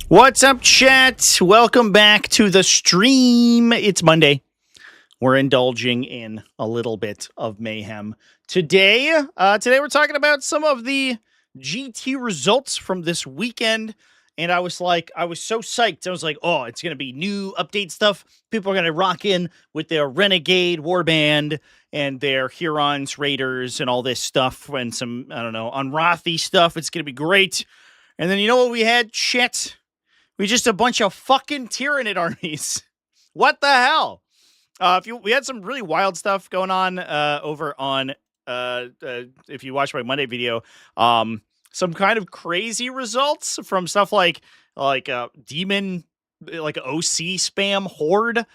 What's up, chat? Welcome back to the stream. It's Monday. We're indulging in a little bit of mayhem. Today we're talking about some of the GT results from this weekend. And I was so psyched. I was like, oh, it's going to be new update stuff. People are going to rock in with their Renegade Warband and their Hurons, Raiders, and all this stuff. And some, Unrothy stuff. It's going to be great. And then you know what we had? Shit. We just a bunch of fucking Tyranid armies. What the hell? We had some really wild stuff going on over on if you watch my Monday video, some kind of crazy results from stuff like demon, like OC spam horde.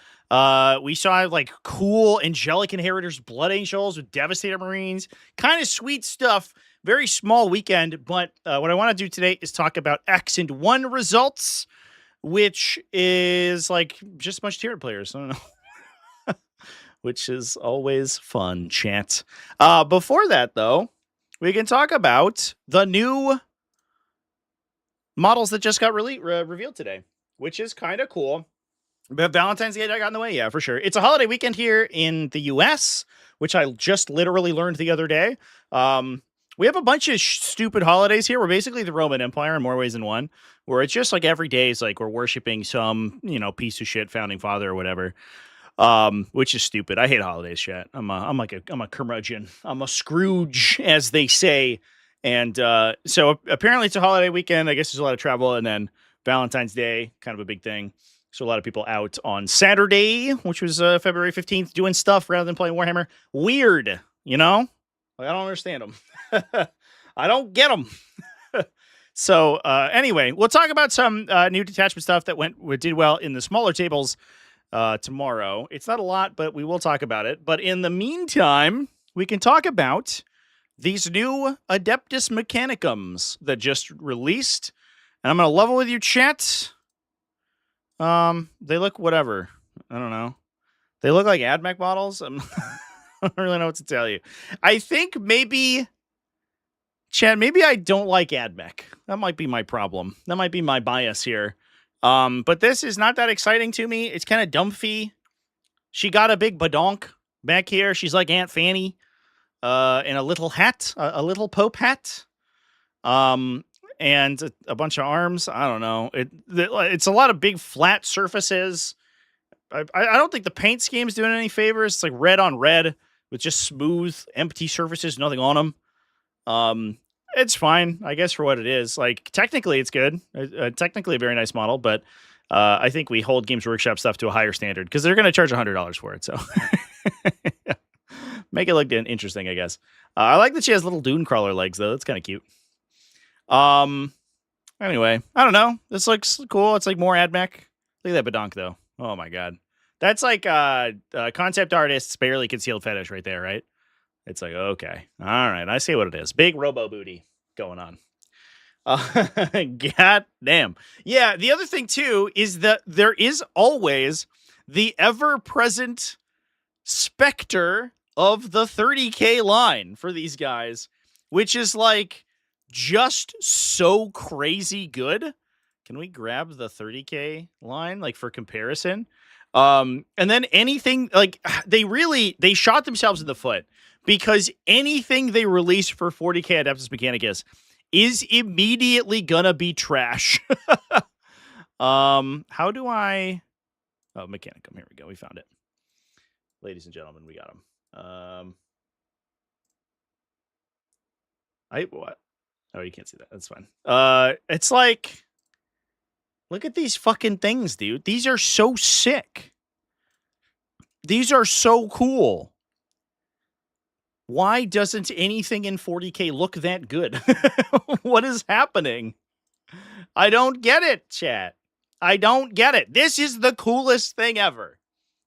We saw like cool angelic inheritors, blood angels with devastator marines, kind of sweet stuff. Very small weekend, but what I want to do today is talk about X and 1 results, which is like just a bunch of Tyranid players. I don't know. Which is always fun, chat. Before that, though, we can talk about the new models that just got revealed today, which is kind of cool. But Valentine's Day got in the way, yeah, for sure. It's a holiday weekend here in the U.S., which I just literally learned the other day. We have a bunch of stupid holidays here. We're basically the Roman Empire in more ways than one, where it's just like every day is like we're worshiping some, piece of shit founding father or whatever, which is stupid. I hate holidays, chat. I'm a curmudgeon. I'm a Scrooge, as they say. And so apparently it's a holiday weekend. I guess there's a lot of travel, and then Valentine's Day, kind of a big thing. So a lot of people out on Saturday, which was February 15th, doing stuff rather than playing Warhammer. Weird, I don't understand them. I don't get them. So anyway, we'll talk about some new detachment stuff that did well in the smaller tables tomorrow. It's not a lot, but we will talk about it. But in the meantime, we can talk about these new Adeptus Mechanicums that just released. And I'm going to level with you, chat. They look whatever. I don't know. They look like Admech models. I don't really know what to tell you. I think maybe, Chad, maybe I don't like Admech. That might be my problem. That might be my bias here. But this is not that exciting to me. It's kind of dumpy. She got a big badonk back here. She's like Aunt Fanny in a little hat, a little Pope hat, and a bunch of arms. I don't know. It's a lot of big flat surfaces. I don't think the paint scheme's doing any favors. It's like red on red with just smooth, empty surfaces, nothing on them. It's fine, I guess, for what it is. Like, technically, it's good. Technically a very nice model, but I think we hold Games Workshop stuff to a higher standard because they're going to charge $100 for it, so make it look interesting, I guess. I like that she has little dune crawler legs, though. That's kind of cute. Anyway, I don't know. This looks cool. It's like more Admech. Look at that badonk, though. Oh, my God. That's like concept artist's barely concealed fetish right there, right? It's like, okay. All right. I see what it is. Big robo booty going on. God damn. Yeah, the other thing, too, is that there is always the ever-present specter of the 30K line for these guys, which is like just so crazy good. Can we grab the 30K line, like, for comparison? And then anything, like, they shot themselves in the foot because anything they release for 40K Adeptus Mechanicus is immediately gonna be trash. How do I... Oh, Mechanicum, here we go, we found it. Ladies and gentlemen, we got him. What? Oh, you can't see that, that's fine. It's like... Look at these fucking things, dude. These are so sick. These are so cool. Why doesn't anything in 40K look that good? What is happening? I don't get it, chat. I don't get it. This is the coolest thing ever.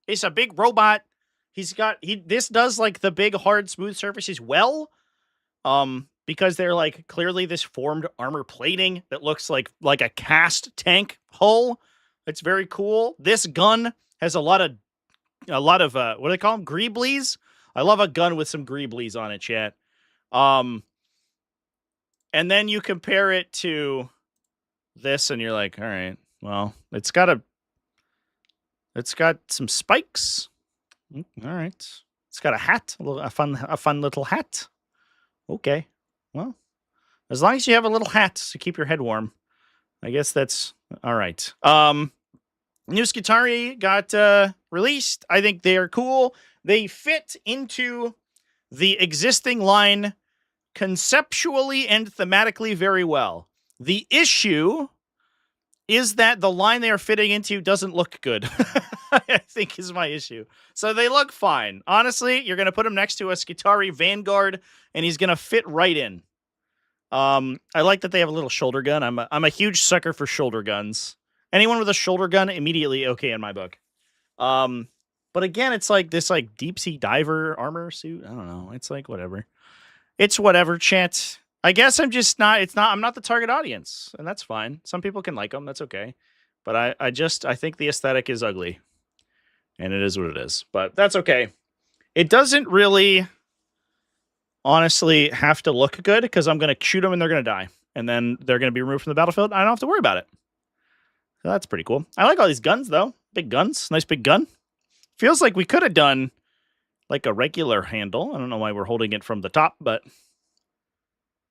It's a big robot. This does like the big hard smooth surfaces well. Because they're like clearly this formed armor plating that looks like a cast tank hull. It's very cool. This gun has a lot of what do they call them? Greeblies. I love a gun with some greeblies on it, chat. And then you compare it to this and you're like, all right, well, it's got some spikes. All right. It's got a hat, a fun little hat. Okay. Well, as long as you have a little hat to keep your head warm, I guess that's all right. New Skitarii got released. I think they are cool. They fit into the existing line conceptually and thematically very well. The issue is that the line they are fitting into doesn't look good. I think is my issue. So they look fine. Honestly, you're going to put him next to a Skitarii Vanguard, and he's going to fit right in. I like that they have a little shoulder gun. I'm a huge sucker for shoulder guns. Anyone with a shoulder gun, immediately okay in my book. But again, it's like this like deep sea diver armor suit. I don't know. It's like whatever. It's whatever, chat. I guess I'm just not. I'm not the target audience, and that's fine. Some people can like them. That's okay. But I think the aesthetic is ugly, and it is what it is. But that's okay. It doesn't really, honestly, have to look good because I'm going to shoot them and they're going to die, and then they're going to be removed from the battlefield. I don't have to worry about it. So that's pretty cool. I like all these guns though. Big guns. Nice big gun. Feels like we could have done like a regular handle. I don't know why we're holding it from the top, but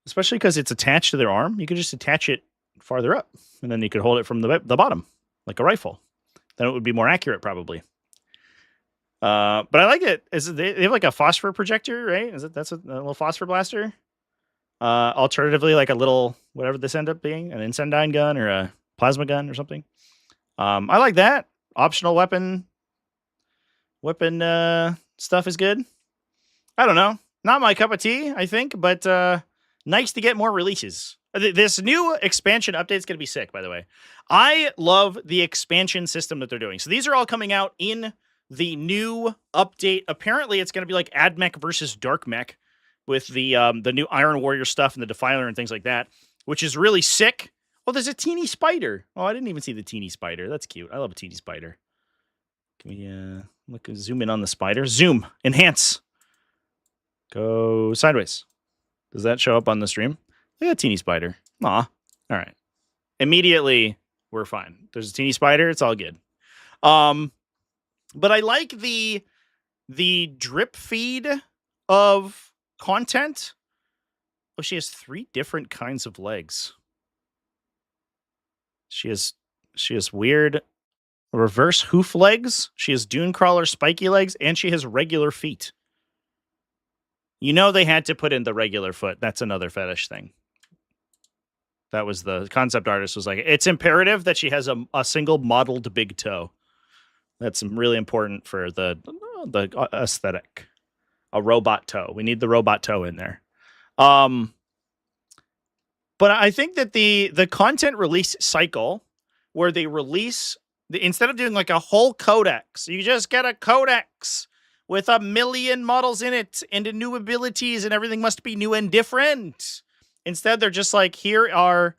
especially because it's attached to their arm, you could just attach it farther up, and then you could hold it from the bottom, like a rifle. Then it would be more accurate, probably. But I like it. They have like a phosphor projector, right? That's a little phosphor blaster? Alternatively, like a little, whatever this end up being, an Incendiine gun or a plasma gun or something. I like that. Optional weapon stuff is good. I don't know. Not my cup of tea, I think, but nice to get more releases. This new expansion update is going to be sick, by the way. I love the expansion system that they're doing. So these are all coming out in the new update. Apparently, it's going to be like Admech versus Darkmech with the new Iron Warrior stuff and the Defiler and things like that, which is really sick. Oh, there's a teeny spider. Oh, I didn't even see the teeny spider. That's cute. I love a teeny spider. Can we zoom in on the spider? Zoom. Enhance. Go sideways. Does that show up on the stream? Look at a teeny spider. Aw. All right. Immediately, we're fine. There's a teeny spider. It's all good. But I like the drip feed of content. Oh, she has 3 different kinds of legs. She has weird reverse hoof legs. She has dune crawler spiky legs, and she has regular feet. You know they had to put in the regular foot. That's another fetish thing. That was the concept artist was like, it's imperative that she has a single modeled big toe. That's really important for the aesthetic. A robot toe. We need the robot toe in there. But I think that the content release cycle where they release, instead of doing like a whole codex, you just get a codex with 1 million models in it and new abilities and everything must be new and different. Instead, they're just like, here are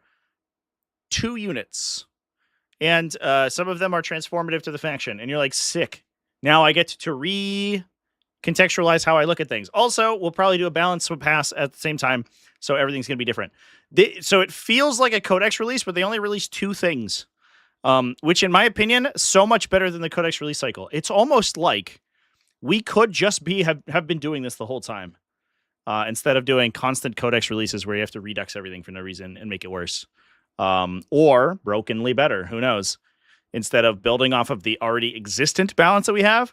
2 units. And some of them are transformative to the faction. And you're like, sick. Now I get to recontextualize how I look at things. Also, we'll probably do a balance pass at the same time. So everything's going to be different. So it feels like a codex release, but they only released 2 things. Which, in my opinion, so much better than the codex release cycle. It's almost like we could just have been doing this the whole time. Instead of doing constant codex releases where you have to redux everything for no reason and make it worse. Or brokenly better, who knows? Instead of building off of the already existent balance that we have.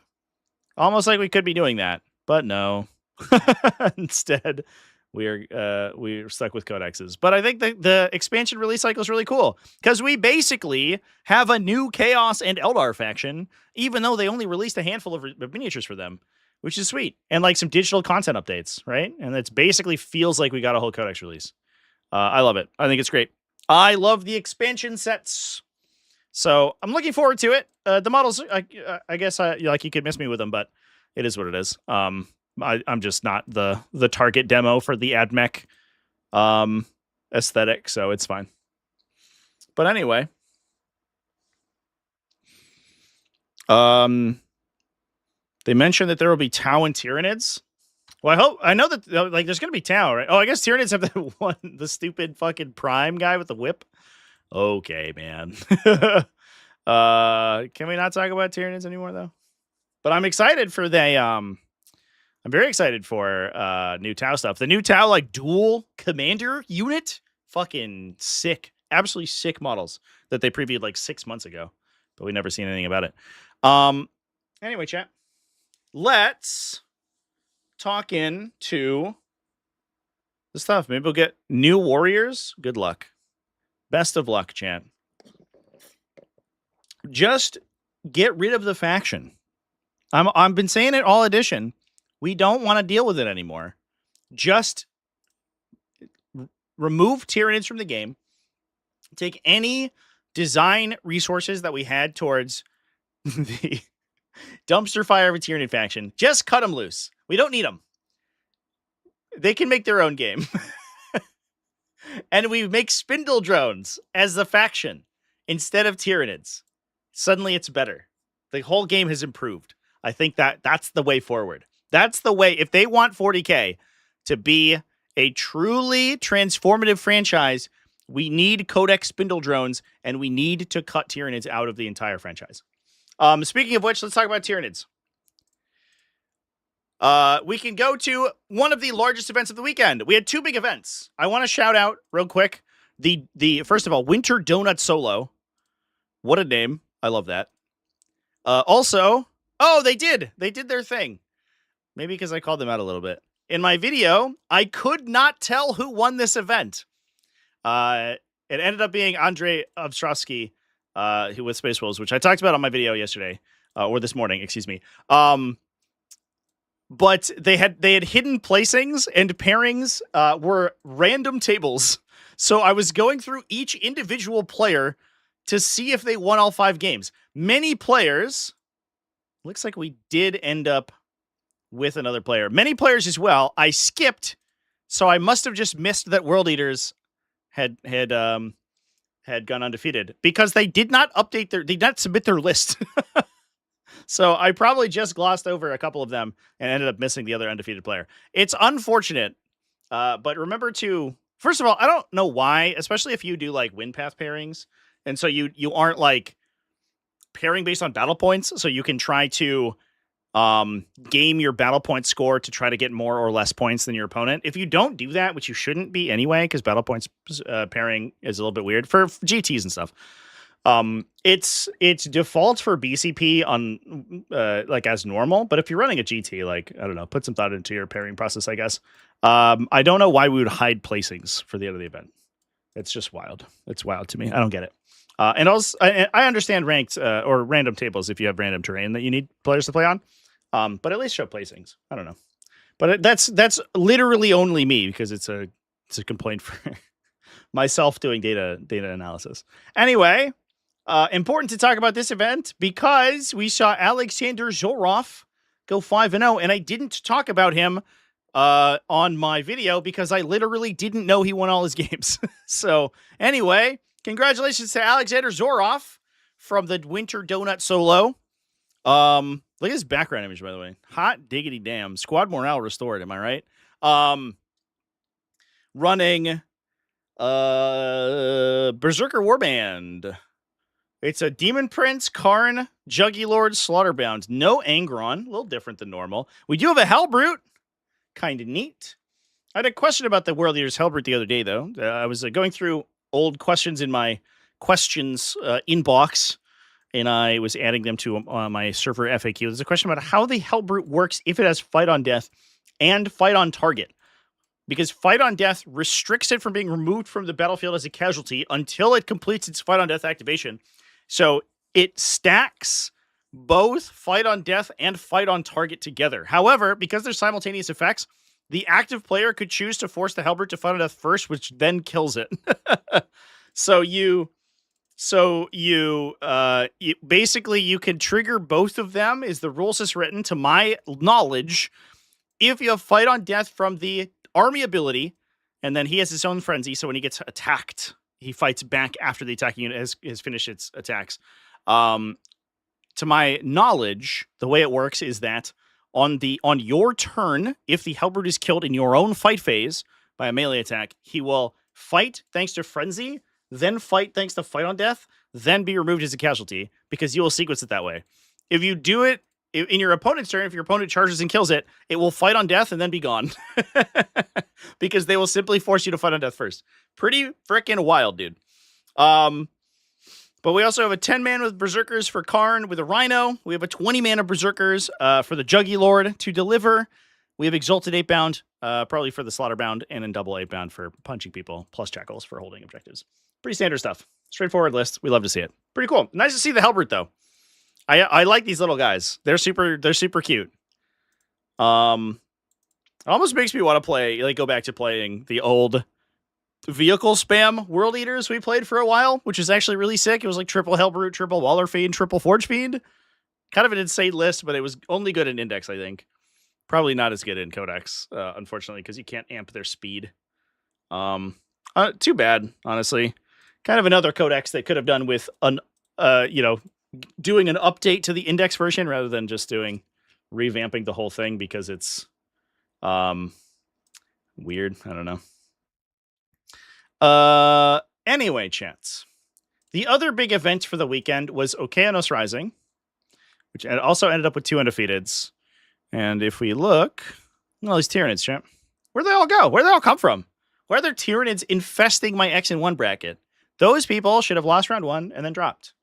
Almost like we could be doing that, but no. Instead, we're stuck with codexes. But I think the expansion release cycle is really cool because we basically have a new Chaos and Eldar faction, even though they only released a handful of miniatures for them, which is sweet. And like some digital content updates, right? And it's basically feels like we got a whole codex release. I love it. I think it's great. I love the expansion sets. So I'm looking forward to it. The models, I guess, like you could miss me with them, but it is what it is. I'm just not the target demo for the Admech aesthetic, so it's fine. But anyway, they mentioned that there will be Tau and Tyranids. Well, I know that like there's gonna be Tau, right? Oh, I guess Tyranids have the stupid fucking Prime guy with the whip. Okay, man. Can we not talk about Tyranids anymore, though? But I'm excited for I'm very excited for new Tau stuff. The new Tau, like, dual commander unit. Fucking sick. Absolutely sick models that they previewed, like, 6 months ago. But we never seen anything about it. Anyway, chat. Let's talk into the stuff. Maybe we'll get new warriors. Good luck. Best of luck, chat. Just get rid of the faction. I've been saying it all edition. We don't want to deal with it anymore. Just remove Tyranids from the game. Take any design resources that we had towards the dumpster fire of a Tyranid faction. Just cut them loose. We don't need them. They can make their own game. And we make Spindle Drones as the faction instead of Tyranids. Suddenly it's better. The whole game has improved. I think that's the way forward. That's the way. If they want 40K to be a truly transformative franchise, we need Codex Spindle Drones, and we need to cut Tyranids out of the entire franchise. Speaking of which, let's talk about Tyranids. We can go to one of the largest events of the weekend. We had 2 big events. I want to shout out real quick. The first of all, Winter Donut Solo. What a name. I love that. Also, they did their thing. Maybe because I called them out a little bit. In my video, I could not tell who won this event. It ended up being Andrei Ostrovsky, who with Space Wolves, which I talked about on my video yesterday, or this morning, excuse me. But they had hidden placings, and pairings were random tables. So I was going through each individual player to see if they won all 5 games. Many players, looks like we did end up with another player. Many players as well. I skipped, so I must have just missed that World Eaters had gone undefeated because they did not submit their list. So I probably just glossed over a couple of them and ended up missing the other undefeated player. It's unfortunate, but remember to, first of all, I don't know why, especially if you do like win path pairings, and so you aren't like pairing based on battle points, so you can try to game your battle point score to try to get more or less points than your opponent. If you don't do that, which you shouldn't be anyway, because battle points pairing is a little bit weird for GTs and stuff. It's default for BCP on like as normal, but if you're running a GT, like, I don't know, put some thought into your pairing process, I guess. I don't know why we would hide placings for the end of the event. It's just wild. It's wild to me. I don't get it. And also, I understand ranked or random tables if you have random terrain that you need players to play on. But at least show placings. I don't know. But that's literally only me, because it's a complaint for myself doing data analysis. Anyway, important to talk about this event because we saw Alexander Zorov go 5-0, and I didn't talk about him on my video because I literally didn't know he won all his games. So anyway, congratulations to Alexander Zorov from the Winter Donut Solo. Look at his background image, by the way. Hot diggity damn. Squad morale restored, am I right? Running Berserker Warband. It's a Demon Prince, Karn, Juggy Lord, Slaughterbound. No Angron, a little different than normal. We do have a Hellbrute. Kind of neat. I had a question about the World Eaters Hellbrute the other day, though. I was going through old questions in my questions inbox, and I was adding them to my server FAQ. There's a question about how the Hellbrute works if it has Fight on Death and Fight on Target. Because Fight on Death restricts it from being removed from the battlefield as a casualty until it completes its Fight on Death activation. So it stacks both Fight on Death and Fight on Target together. However, because they're simultaneous effects, the active player could choose to force the Hellbrute to Fight on Death first, which then kills it. So basically you can trigger both of them, is the rules as written, to my knowledge, if you have Fight on Death from the army ability, and then he has his own frenzy, so when he gets attacked, he fights back after the attacking unit has finished its attacks. To my knowledge, the way it works is that on your turn, if the Hellbrute is killed in your own fight phase by a melee attack, he will fight thanks to frenzy, then fight thanks to Fight on Death, then be removed as a casualty, because you will sequence it that way. If you do it in your opponent's turn, if your opponent charges and kills it, it will Fight on Death and then be gone. Because they will simply force you to Fight on Death first. Pretty freaking wild, dude. But we also have a 10-man with Berserkers for Karn with a Rhino. We have a 20-man Berserkers for the Juggy Lord to deliver. We have Exalted 8-bound, probably for the Slaughterbound, and then double 8-bound for punching people, plus Jackals for holding objectives. Pretty standard stuff. Straightforward list. We love to see it. Pretty cool. Nice to see the Hellbrute, though. I like these little guys. They're super cute. It almost makes me want to play, like, go back to playing the old vehicle spam World Eaters we played for a while, which is actually really sick. It was like triple Hellbrute, triple Waller Fiend, triple Forge Fiend. Kind of an insane list, but it was only good in Index, I think. Probably not as good in Codex, unfortunately, because you can't amp their speed. Too bad, honestly. Kind of another Codex they could have done with an, doing an update to the Index version rather than just revamping the whole thing, because it's weird. I don't know. Anyway, chats. The other big event for the weekend was Okeanos Rising, which also ended up with 2 undefeateds. And if we look, all these Tyranids, chat. Where'd they all go? Where'd they all come from? Why are there Tyranids infesting my X and 1 bracket? Those people should have lost round 1 and then dropped.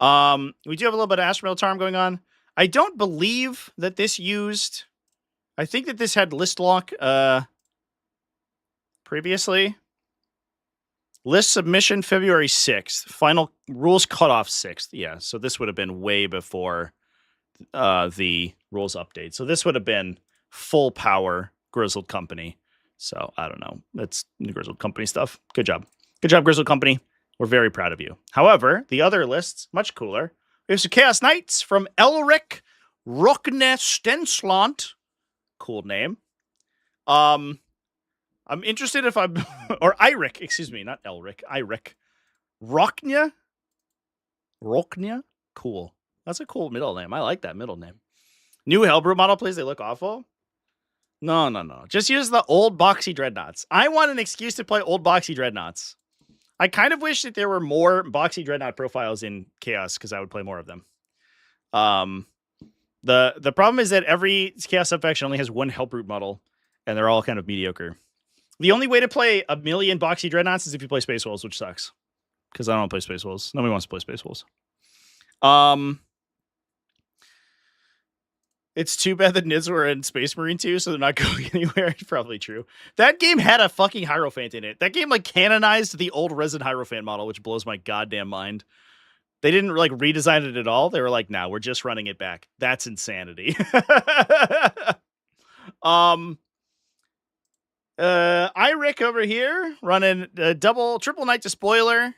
We do have a little bit of ASSIMILATOR going on. I don't believe that this used... I think that this had list lock previously. List submission February 6th. Final rules cutoff 6th. Yeah, so this would have been way before the rules update. So this would have been full power Grizzled Company. So I don't know. That's Grizzled Company stuff. Good job. Good job, Grizzled Company. We're very proud of you. However, the other lists, much cooler. We have some Chaos Knights from Elric Rockne Stenslant. Cool name. I'm interested if I'm... or Iric, excuse me, not Elric. Iric. Rocknya? Rocknya? Cool. That's a cool middle name. I like that middle name. New Hellbrute model, please. They look awful. No. Just use the old boxy Dreadnoughts. I want an excuse to play old boxy Dreadnoughts. I kind of wish that there were more boxy Dreadnought profiles in Chaos, because I would play more of them. The problem is that every Chaos subfaction only has 1 Hellbrute model, and they're all kind of mediocre. The only way to play a million boxy Dreadnoughts is if you play Space Wolves, which sucks. Because I don't play Space Wolves. Nobody wants to play Space Wolves. It's too bad that Nids were in Space Marine 2, so they're not going anywhere. It's probably true. That game had a fucking Hierophant in it. That game, like, canonized the old Resident Hierophant model, which blows my goddamn mind. They didn't, like, redesign it at all. They were like, nah, we're just running it back. That's insanity. Iric over here, running triple Knight Despoiler.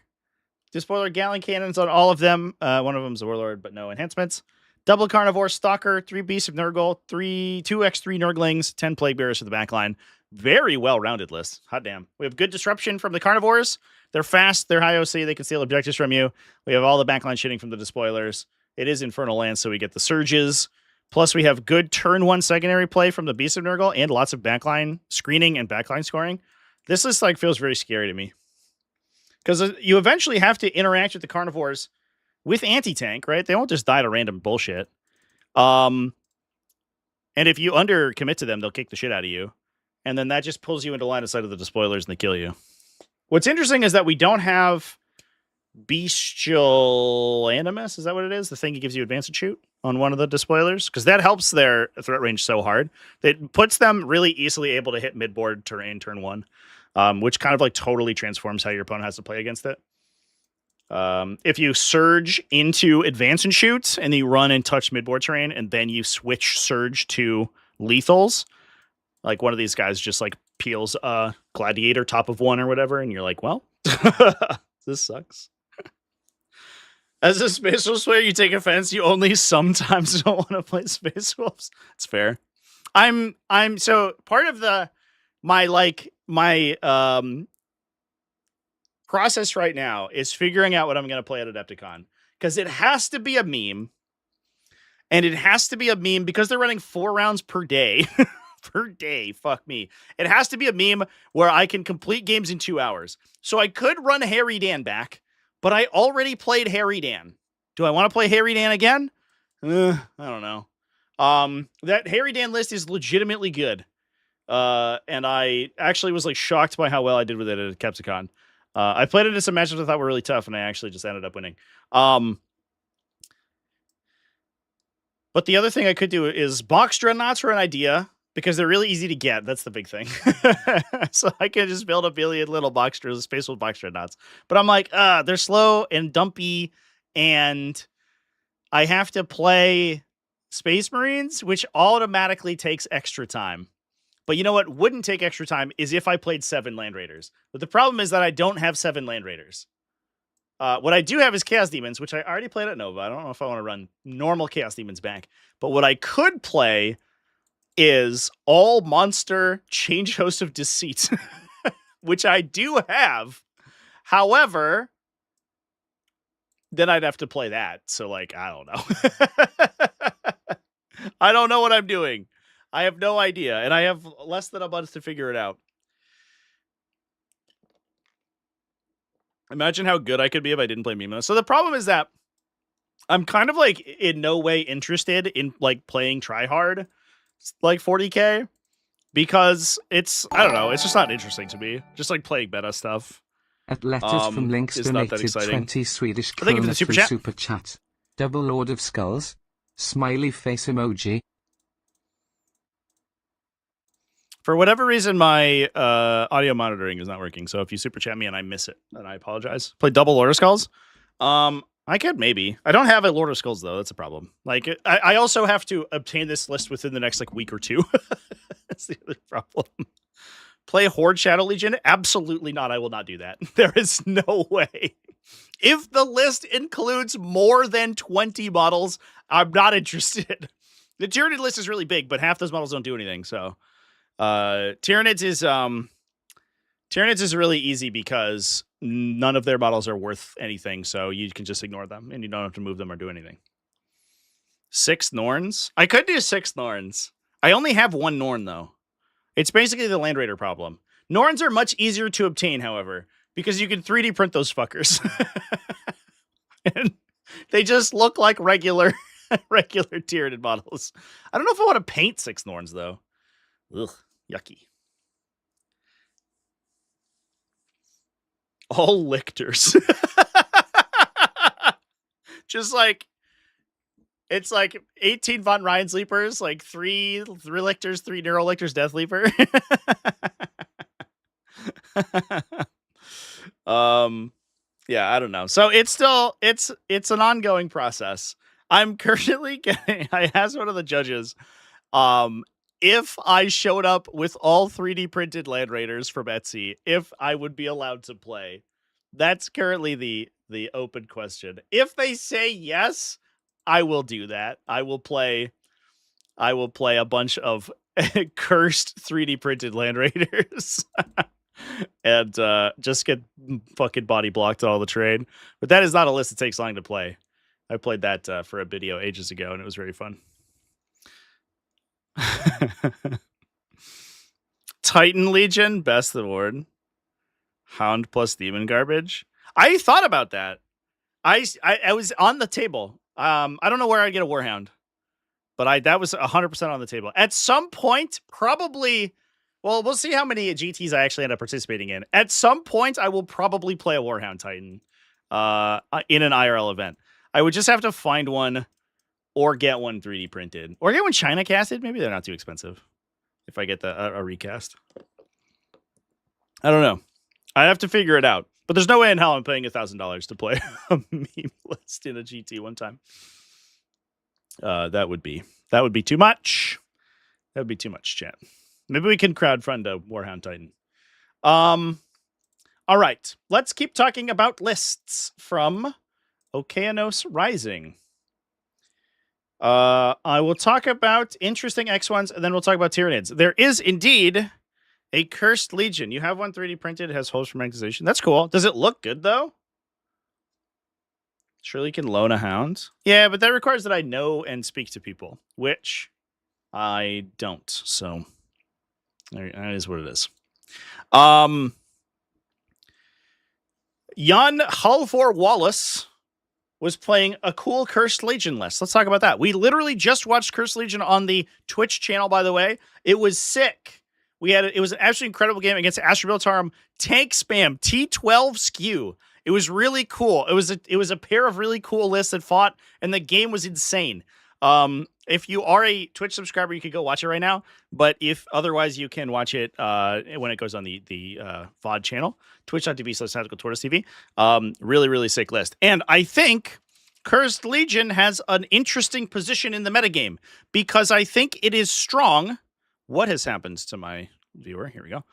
Despoiler Gallon Cannons on all of them. One of them's a Warlord, but no enhancements. Double Carnivore Stalker, 3 Beasts of Nurgle, 2x3 Nurglings, 10 Plague Bearers for the backline. Very well-rounded list. Hot damn. We have good disruption from the Carnivores. They're fast, they're high OC, they can steal objectives from you. We have all the backline shitting from the Despoilers. It is Infernal Land, so we get the Surges. Plus, we have good turn 1 secondary play from the Beasts of Nurgle and lots of backline screening and backline scoring. This list feels very scary to me. Because you eventually have to interact with the Carnivores with anti-tank, right? They won't just die to random bullshit. And if you undercommit to them, they'll kick the shit out of you. And then that just pulls you into line of sight of the Despoilers and they kill you. What's interesting is that we don't have Bestial Animus. Is that what it is? The thing that gives you advance and shoot on one of the Despoilers? Because that helps their threat range so hard. It puts them really easily able to hit midboard terrain turn 1. Which kind of like totally transforms how your opponent has to play against it. If you surge into advance and shoot and you run and touch midboard terrain and then you switch surge to lethals, like one of these guys just like peels a gladiator top of 1 or whatever, and you're like, well, this sucks. As a Space Wolves player, you take offense. You only sometimes don't want to play Space Wolves. It's fair. So part of my process right now is figuring out what I'm going to play at Adepticon, because it has to be a meme, and it has to be a meme because they're running 4 rounds per day per day. Fuck me. It has to be a meme where I can complete games in 2 hours. So I could run Harry Dan back, but I already played Harry Dan. Do I want to play Harry Dan again? I don't know. That Harry Dan list is legitimately good. And I actually was like shocked by how well I did with it at Capsicon. I played it in some matches I thought were really tough, and I actually just ended up winning. But the other thing I could do is box dreadnoughts are an idea because they're really easy to get. That's the big thing. So I can just build a billion little space wolf box dreadnoughts. But I'm like, they're slow and dumpy, and I have to play Space Marines, which automatically takes extra time. But you know what wouldn't take extra time is if I played 7 Land Raiders. But the problem is that I don't have 7 Land Raiders. What I do have is Chaos Demons, which I already played at Nova. I don't know if I want to run normal Chaos Demons back. But what I could play is all monster Change Host of Deceit, which I do have. However, then I'd have to play that. So, like, I don't know. I don't know what I'm doing. I have no idea. And I have less than a month to figure it out. Imagine how good I could be if I didn't play Mima. So the problem is that I'm kind of like in no way interested in like playing tryhard like 40k because it's, I don't know, it's just not interesting to me. Just like playing meta stuff. At letters from Links donated 20 Swedish krona through super chat. Double Lord of Skulls. Smiley face emoji. For whatever reason, my audio monitoring is not working. So if you super chat me and I miss it, then I apologize. Play double Lord of Skulls. I could maybe. I don't have a Lord of Skulls though. That's a problem. Like I also have to obtain this list within the next like week or two. That's the other problem. Play Horde Shadow Legion? Absolutely not. I will not do that. There is no way. If the list includes more than 20 models, I'm not interested. The Tyranid list is really big, but half those models don't do anything. So Tyranids is really easy because none of their models are worth anything, so you can just ignore them and you don't have to move them or do anything. 6 Norns? I could do 6 Norns. I only have 1 Norn though. It's basically the Land Raider problem. Norns are much easier to obtain, however, because you can 3D print those fuckers. And they just look like regular Tyranid models. I don't know if I want to paint 6 Norns though. Ugh, yucky. All lictors. Just like, it's like 18 Von Ryan Sleepers, like 3 lictors, 3 Neuro lictors, Death Leaper. Yeah, I don't know. So it's still, it's an ongoing process. I'm currently getting, I asked one of the judges, if I showed up with all 3D printed Land Raiders from Etsy, if I would be allowed to play. That's currently the open question. If they say yes, I will do that. I will play a bunch of cursed 3D printed Land Raiders. And just get fucking body blocked on all the terrain. But that is not a list that takes long to play. I played that for a video ages ago, and it was very fun. Titan Legion, best award. Hound plus demon garbage. I thought about that. I was on the table. I don't know where I'd get a Warhound, but that was 100% on the table. At some point, probably. Well, we'll see how many GTs I actually end up participating in. At some point, I will probably play a Warhound Titan in an IRL event. I would just have to find one or get one 3D printed. Or get one China casted. Maybe they're not too expensive if I get a recast. I don't know. I have to figure it out. But there's no way in hell I'm paying $1,000 to play a meme list in a GT one time. That would be too much. That would be too much, chat. Maybe we can crowdfund a Warhound Titan. All right. Let's keep talking about lists from Okeanos Rising. I will talk about interesting X1s, and then we'll talk about Tyranids. There is indeed a Cursed Legion. You have one 3D printed. It has holes for magnetization. That's cool. Does it look good, though? Surely you can loan a hound. Yeah, but that requires that I know and speak to people, which I don't. So That is what it is. Jan Halvor Wallace was playing a cool Cursed Legion list. Let's talk about that. We literally just watched Cursed Legion on the Twitch channel, by the way. It was sick. It was an absolutely incredible game against ASSIMILATOR tank spam T12 skew. It was really cool. It was a pair of really cool lists that fought, and the game was insane. If you are a Twitch subscriber, you could go watch it right now. But if otherwise, you can watch it when it goes on the VOD channel, twitch.tv/TacticalTortoise TV. Really, really sick list. And I think Cursed Legion has an interesting position in the metagame because I think it is strong. What has happened to my viewer? Here we go.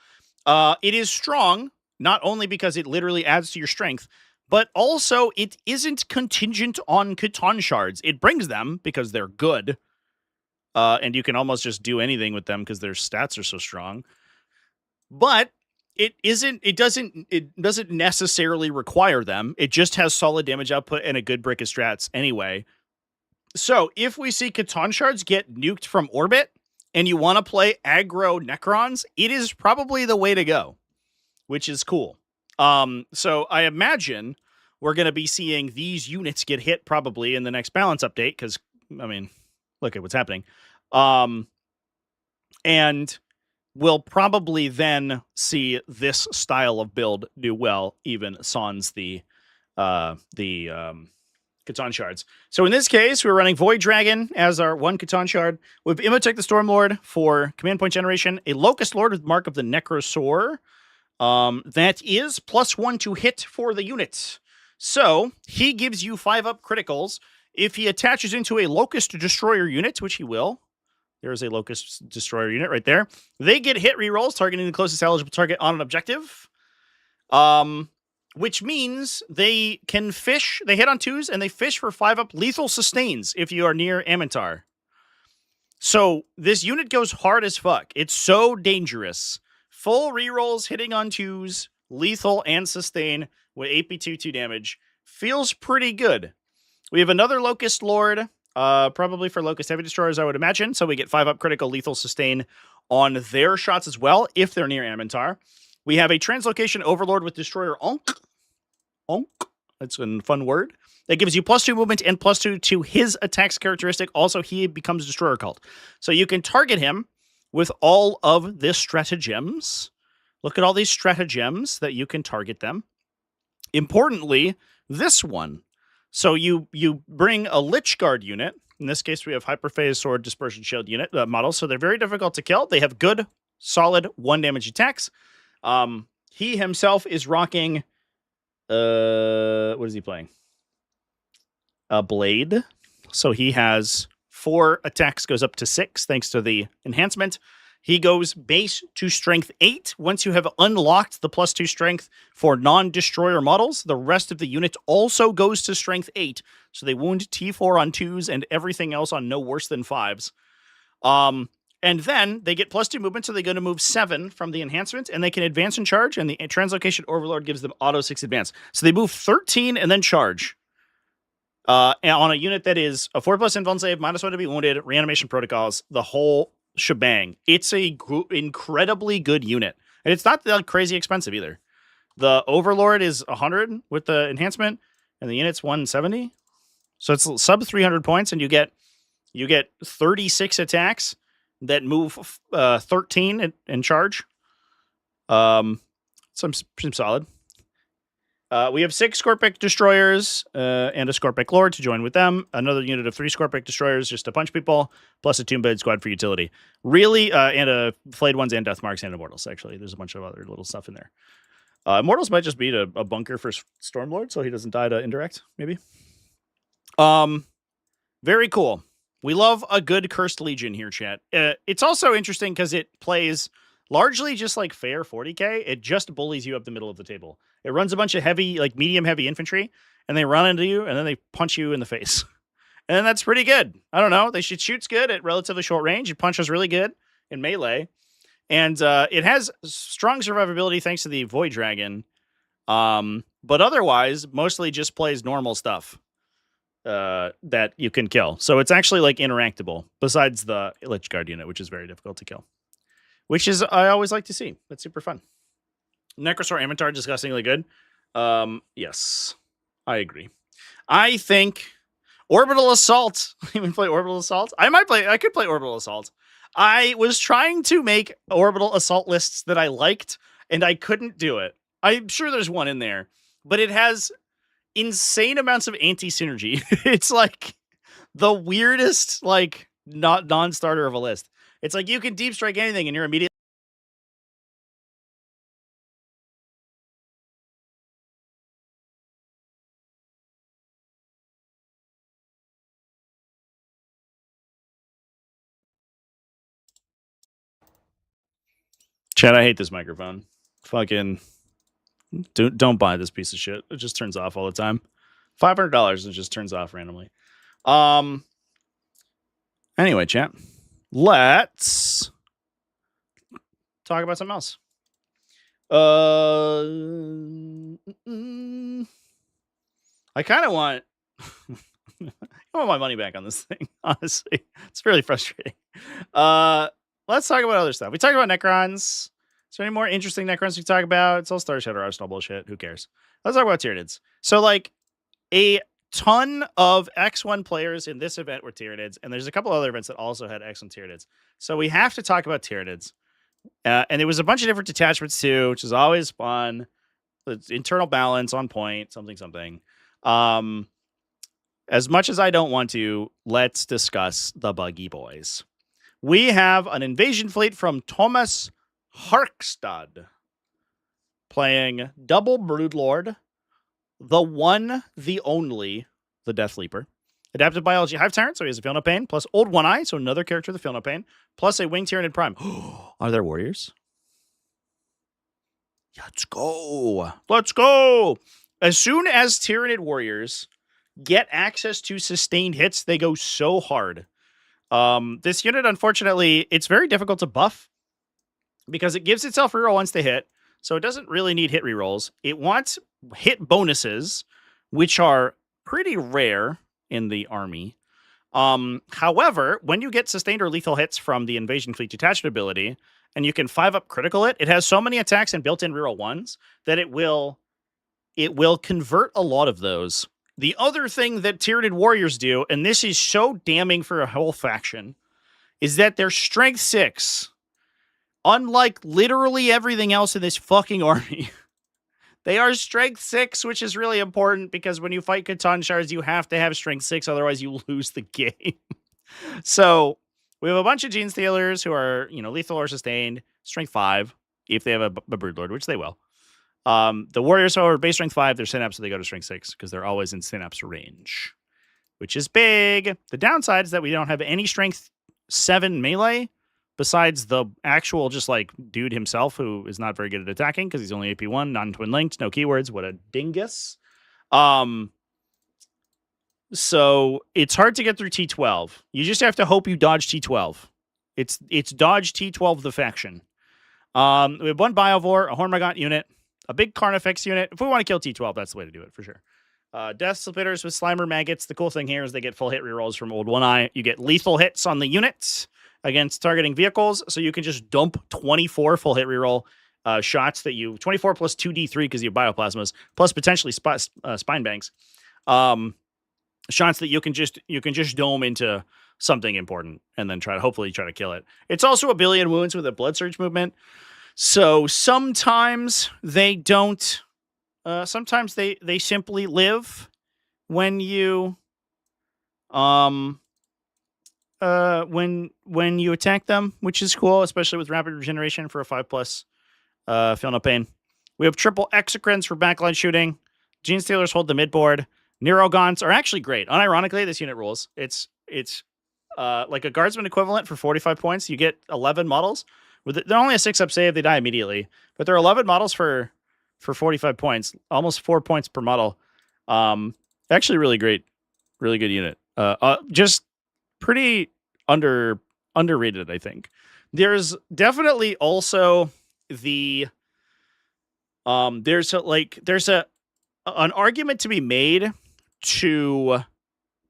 It is strong, not only because it literally adds to your strength, but also it isn't contingent on Catan shards. It brings them because they're good. And you can almost just do anything with them because their stats are so strong. But it doesn't necessarily require them. It just has solid damage output and a good brick of strats anyway. So if we see Catan shards get nuked from orbit and you want to play aggro Necrons, it is probably the way to go, which is cool. So I imagine we're going to be seeing these units get hit probably in the next balance update because, I mean, look at what's happening. And we'll probably then see this style of build do well, even sans the Catan shards. So in this case, we're running Void Dragon as our one Catan shard. We have Imhotep the Stormlord for command point generation, a Locust Lord with Mark of the Necrosaur. That is +1 to hit for the unit. So he gives you 5-up criticals. If he attaches into a Locust Destroyer unit, which he will, there's a Locust Destroyer unit right there. They get hit rerolls targeting the closest eligible target on an objective. Which means they can fish. They hit on 2s and they fish for 5-up lethal sustains if you are near Amintar. So this unit goes hard as fuck. It's so dangerous. Full rerolls, hitting on 2s, lethal and sustain with 8p2 2 damage. Feels pretty good. We have another Locust Lord, probably for Locust Heavy Destroyers, I would imagine. So we get 5-up critical lethal sustain on their shots as well, if they're near Amintar. We have a Translocation Overlord with Destroyer Onk. Onk. That's a fun word. That gives you +2 movement and +2 to his attacks characteristic. Also, he becomes Destroyer Cult. So you can target him with all of the stratagems. Look at all these stratagems that you can target them. Importantly, this one. So you bring a Lich Guard unit. In this case, we have Hyperphase Sword Dispersion Shield unit models. So they're very difficult to kill. They have good, solid 1 damage attacks. He himself is rocking, what is he playing? A Blade. So he has 4 attacks, goes up to 6, thanks to the enhancement. He goes base to strength 8. Once you have unlocked the +2 strength for non-destroyer models, the rest of the unit also goes to strength 8. So they wound T4 on 2s and everything else on no worse than 5s. And then they get +2 movement, so they're going to move 7 from the enhancement, and they can advance and charge, and the Translocation Overlord gives them auto 6 advance. So they move 13 and then charge. On a unit that is a 4+ invuln save, -1 to be wounded, reanimation protocols, the whole shebang. It's a incredibly good unit. And it's not that crazy expensive either. The Overlord is 100 with the enhancement, and the unit's 170. So it's sub 300 points, and you get 36 attacks that move 13 and charge. Seems solid. We have 6 Scorpic Destroyers and a Scorpic Lord to join with them. Another unit of 3 Scorpic Destroyers just to punch people, plus a Tomb Bed Squad for utility. Really, and a Flayed Ones and Death Marks and Immortals, actually. There's a bunch of other little stuff in there. Immortals might just be a bunker for Stormlord, so he doesn't die to indirect, maybe. Very cool. We love a good Cursed Legion here, chat. It's also interesting because it plays largely just like fair 40k. It just bullies you up the middle of the table. It runs a bunch of heavy, like medium heavy infantry, and they run into you, and then they punch you in the face. And that's pretty good. I don't know. It shoots good at relatively short range. It punches really good in melee. And it has strong survivability thanks to the Void Dragon. But otherwise, mostly just plays normal stuff that you can kill. So it's actually like interactable, besides the Lich Guard unit, which is very difficult to kill. which is I always like to see. That's super fun. Necrosaur Amintar, disgustingly good. Yes, I agree. I think Orbital Assault. Even play Orbital Assault? I could play Orbital Assault. I was trying to make Orbital Assault lists that I liked, and I couldn't do it. I'm sure there's one in there, but it has insane amounts of anti-synergy. It's like the weirdest, like, not non-starter of a list. It's like you can deep strike anything, and you're immediately. Chad, I hate this microphone. Fucking don't buy this piece of shit. It just turns off all the time. $500 and it just turns off randomly. Anyway, chat. Let's talk about something else. I kind of want I want my money back on this thing, honestly. It's really frustrating. Let's talk about other stuff. We talked about Necrons. Is there any more interesting Necrons we talk about? It's all Star Shadow Arsenal bullshit. Who cares? Let's talk about Tyranids. So, like, a ton of X1 players in this event were Tyranids, and there's a couple other events that also had X1 Tyranids. So we have to talk about Tyranids. And there was a bunch of different detachments too, which is always fun. It's internal balance on point, something. As much as I don't want to, let's discuss the Buggy Boys. We have an invasion fleet from Thomas Harkstad playing double Broodlord, the one, the only, the Death Leaper. Adapted Biology Hive Tyrant, so he has a Feel No Pain, plus Old One Eye, so another character with a Feel No Pain, plus a Winged Tyranid Prime. Are there warriors? Let's go. Let's go. As soon as Tyranid warriors get access to sustained hits, they go so hard. This unit, unfortunately, it's very difficult to buff because it gives itself reroll once they hit, so it doesn't really need hit rerolls. It wants hit bonuses, which are pretty rare in the army. However, when you get sustained or lethal hits from the Invasion Fleet Detachment ability, and you can 5-up critical it has so many attacks and built-in reroll ones that it will convert a lot of those. The other thing that Tyranid warriors do, and this is so damning for a whole faction, is that they're strength 6. Unlike literally everything else in this fucking army. They are strength 6, which is really important because when you fight Catan Shards, you have to have strength 6, otherwise you lose the game. So we have a bunch of Gene Stealers who are, lethal or sustained, strength 5, if they have a Broodlord, which they will. The warriors are base strength 5, they're synapse, so they go to strength 6 because they're always in synapse range, which is big. The downside is that we don't have any strength 7 melee besides the actual just like dude himself who is not very good at attacking because he's only AP1, non-twin linked, no keywords. What a dingus. So it's hard to get through T12. You just have to hope you dodge T12. It's dodge T12 the faction. We have one Biovore, a Hormagaunt unit, a big Carnifex unit. If we want to kill T12, that's the way to do it for sure. Death Splitters with Slimer Maggots. The cool thing here is they get full hit rerolls from Old One Eye. You get lethal hits on the units against targeting vehicles, so you can just dump 24 full hit reroll shots that you 24 plus 2d3 because you have bioplasmas plus potentially spine banks. Shots that you can just dome into something important and then hopefully try to kill it. It's also a billion wounds with a blood surge movement. So sometimes they don't. Sometimes they simply live when you when you attack them, which is cool, especially with rapid regeneration for a 5+ Feel No Pain. We have triple Exocrines for backline shooting. Gene Stealers hold the midboard. Neurogaunts are actually great. Unironically, this unit rules. It's like a guardsman equivalent for 45 points. You get 11 models. They're only a 6-up save. They die immediately. But there are 11 models for 45 points. Almost 4 points per model. Actually really great. Really good unit. Just pretty underrated, I think. There's definitely also the there's an argument to be made to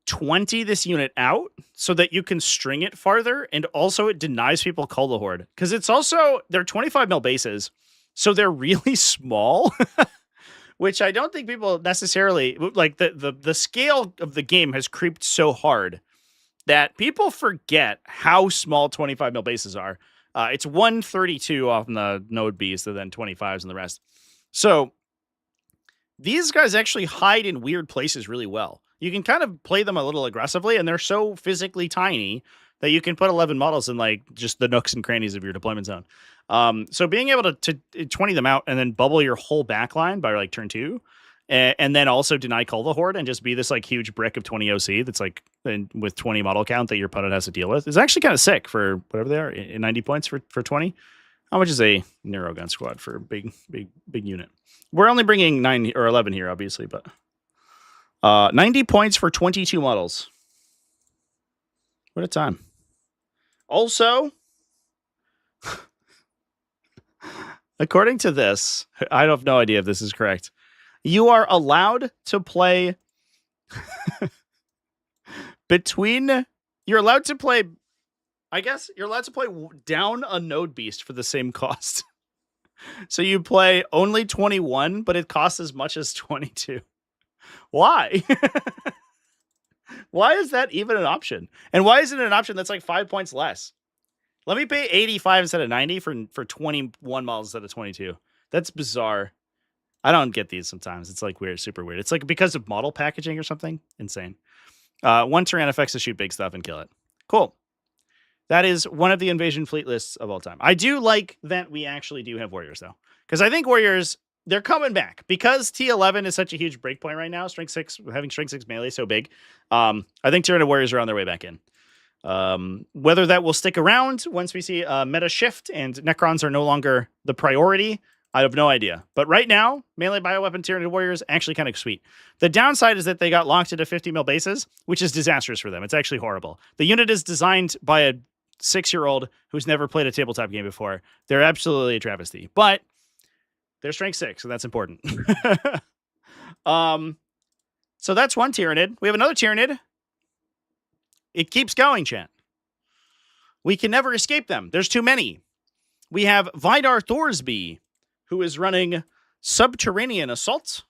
20 this unit out so that you can string it farther, and also it denies people Cull the Horde, because it's also, they're 25 mil bases, so they're really small, which I don't think people necessarily, like, the scale of the game has creeped so hard that people forget how small 25 mil bases are. It's 132 off in the node beast, and then 25s and the rest. So these guys actually hide in weird places really well. You can kind of play them a little aggressively, and they're so physically tiny that you can put 11 models in like just the nooks and crannies of your deployment zone. So being able to 20 them out and then bubble your whole backline by like turn 2, and then also deny Cull the Horde and just be this like huge brick of 20 OC that's like with 20 model count that your opponent has to deal with is actually kind of sick for whatever they are, 90 points for 20. How much is a Neurogun squad for a big unit? We're only bringing 9 or 11 here, obviously, but 90 points for 22 models. What a time. Also, according to this, I have no idea if this is correct. You are allowed to play you're allowed to play down a node beast for the same cost. So you play only 21, but it costs as much as 22. Why? Why is that even an option? And why isn't it an option that's like 5 points less? Let me pay 85 instead of 90 for 21 models instead of 22. That's bizarre. I don't get these sometimes. It's like weird, super weird. It's like because of model packaging or something. Insane. 1 Tyrannifex to shoot big stuff and kill it. Cool. That is one of the invasion fleet lists of all time. I do like that we actually do have warriors, though. Because I think warriors, they're coming back. Because T11 is such a huge breakpoint right now, Strength 6, having Strength 6 melee so big, I think Tyranid warriors are on their way back in. Whether that will stick around once we see a meta shift and Necrons are no longer the priority, I have no idea. But right now, melee bioweapon Tyranid warriors, actually kind of sweet. The downside is that they got locked into 50 mil bases, which is disastrous for them. It's actually horrible. The unit is designed by a 6-year-old who's never played a tabletop game before. They're absolutely a travesty, but they're strength 6, so that's important. So that's one Tyranid. We have another Tyranid. It keeps going, chat. We can never escape them. There's too many. We have Vidar Thorsby, who is running Subterranean Assault,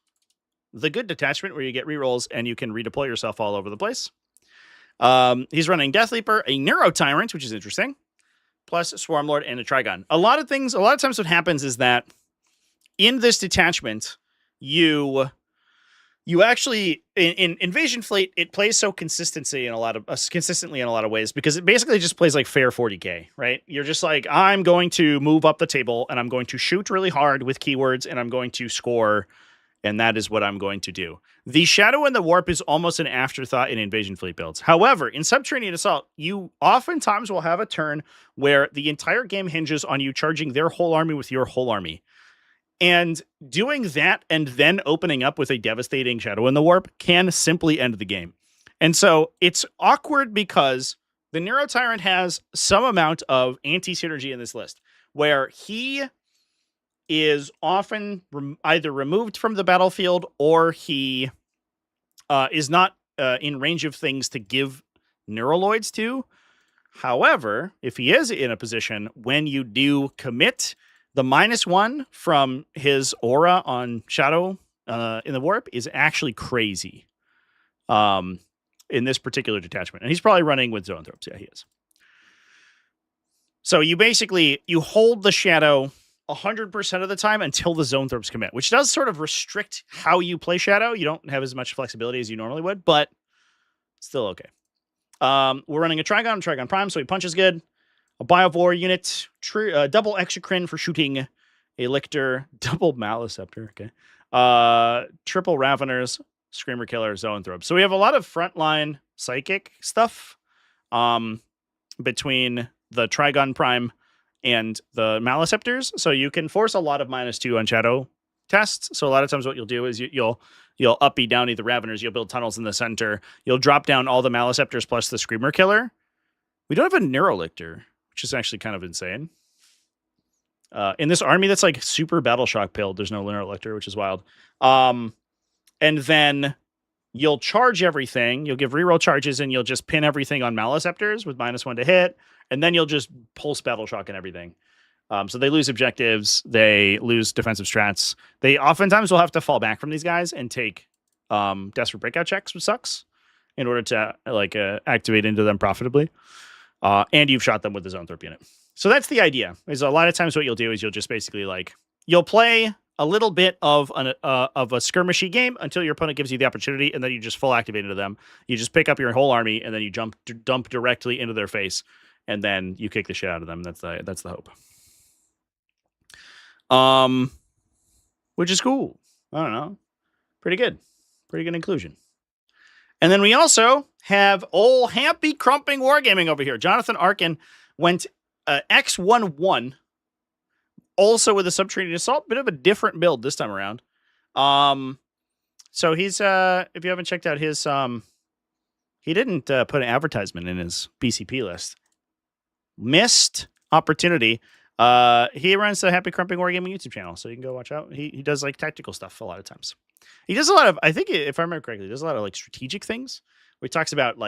the good detachment where you get rerolls and you can redeploy yourself all over the place. He's running Death Leaper, a Neuro Tyrant, which is interesting, plus Swarmlord and a Trigon. A lot of times what happens is that in this detachment, you actually in Invasion Fleet, it plays so consistently in a lot of ways because it basically just plays like fair 40k, right? You're just like, I'm going to move up the table and I'm going to shoot really hard with keywords and I'm going to score, and that is what I'm going to do. The Shadow and the Warp is almost an afterthought in Invasion Fleet builds. However, in Subterranean Assault, you oftentimes will have a turn where the entire game hinges on you charging their whole army with your whole army. And doing that and then opening up with a devastating Shadow in the Warp can simply end the game. And so it's awkward because the Neuro Tyrant has some amount of anti-synergy in this list where he is often either removed from the battlefield or he is not in range of things to give Neuraloids to. However, if he is in a position when you do commit, the -1 from his aura on Shadow in the Warp is actually crazy in this particular detachment. And he's probably running with Zoanthropes. Yeah, he is. So you hold the Shadow 100% of the time until the Zoanthropes commit, which does sort of restrict how you play Shadow. You don't have as much flexibility as you normally would, but still okay. We're running a Trigon Prime, so he punches good. A Biovore unit, double Exocrine for shooting a Lictor, double Maleceptor, okay. Triple Raveners, Screamer Killer, Zoanthrope. So we have a lot of frontline psychic stuff between the Trigon Prime and the Maleceptors. So you can force a lot of -2 on Shadow tests. So a lot of times what you'll do is you'll uppy downy the Raveners, you'll build tunnels in the center, you'll drop down all the Maleceptors plus the Screamer Killer. We don't have a Neurolictor, which is actually kind of insane. In this army that's like super Battle Shock pilled, there's no Neurolictor, which is wild. And then you'll charge everything. You'll give reroll charges, and you'll just pin everything on Maleceptors with -1 to hit, and then you'll just pulse Battle Shock and everything. So they lose objectives. They lose defensive strats. They oftentimes will have to fall back from these guys and take Desperate Breakout checks, which sucks, in order to activate into them profitably. And you've shot them with the Zoanthrope unit. So that's the idea. Is a lot of times what you'll do is you'll just basically you'll play a little bit of a skirmishy game until your opponent gives you the opportunity, and then you just full activate into them. You just pick up your whole army, and then you dump directly into their face, and then you kick the shit out of them. That's the hope. Which is cool. I don't know. Pretty good inclusion. And then we also have old Happy Crumping Wargaming over here. Jonathan Arkin went X11, also with a Subterranean Assault, bit of a different build this time around. So he's if you haven't checked out his he didn't put an advertisement in his BCP list. Missed opportunity. He runs the Happy Crumping Wargaming YouTube channel, so you can go watch out. He does tactical stuff a lot of times. He does a lot of, I think if I remember correctly, he does a lot of strategic things where he talks about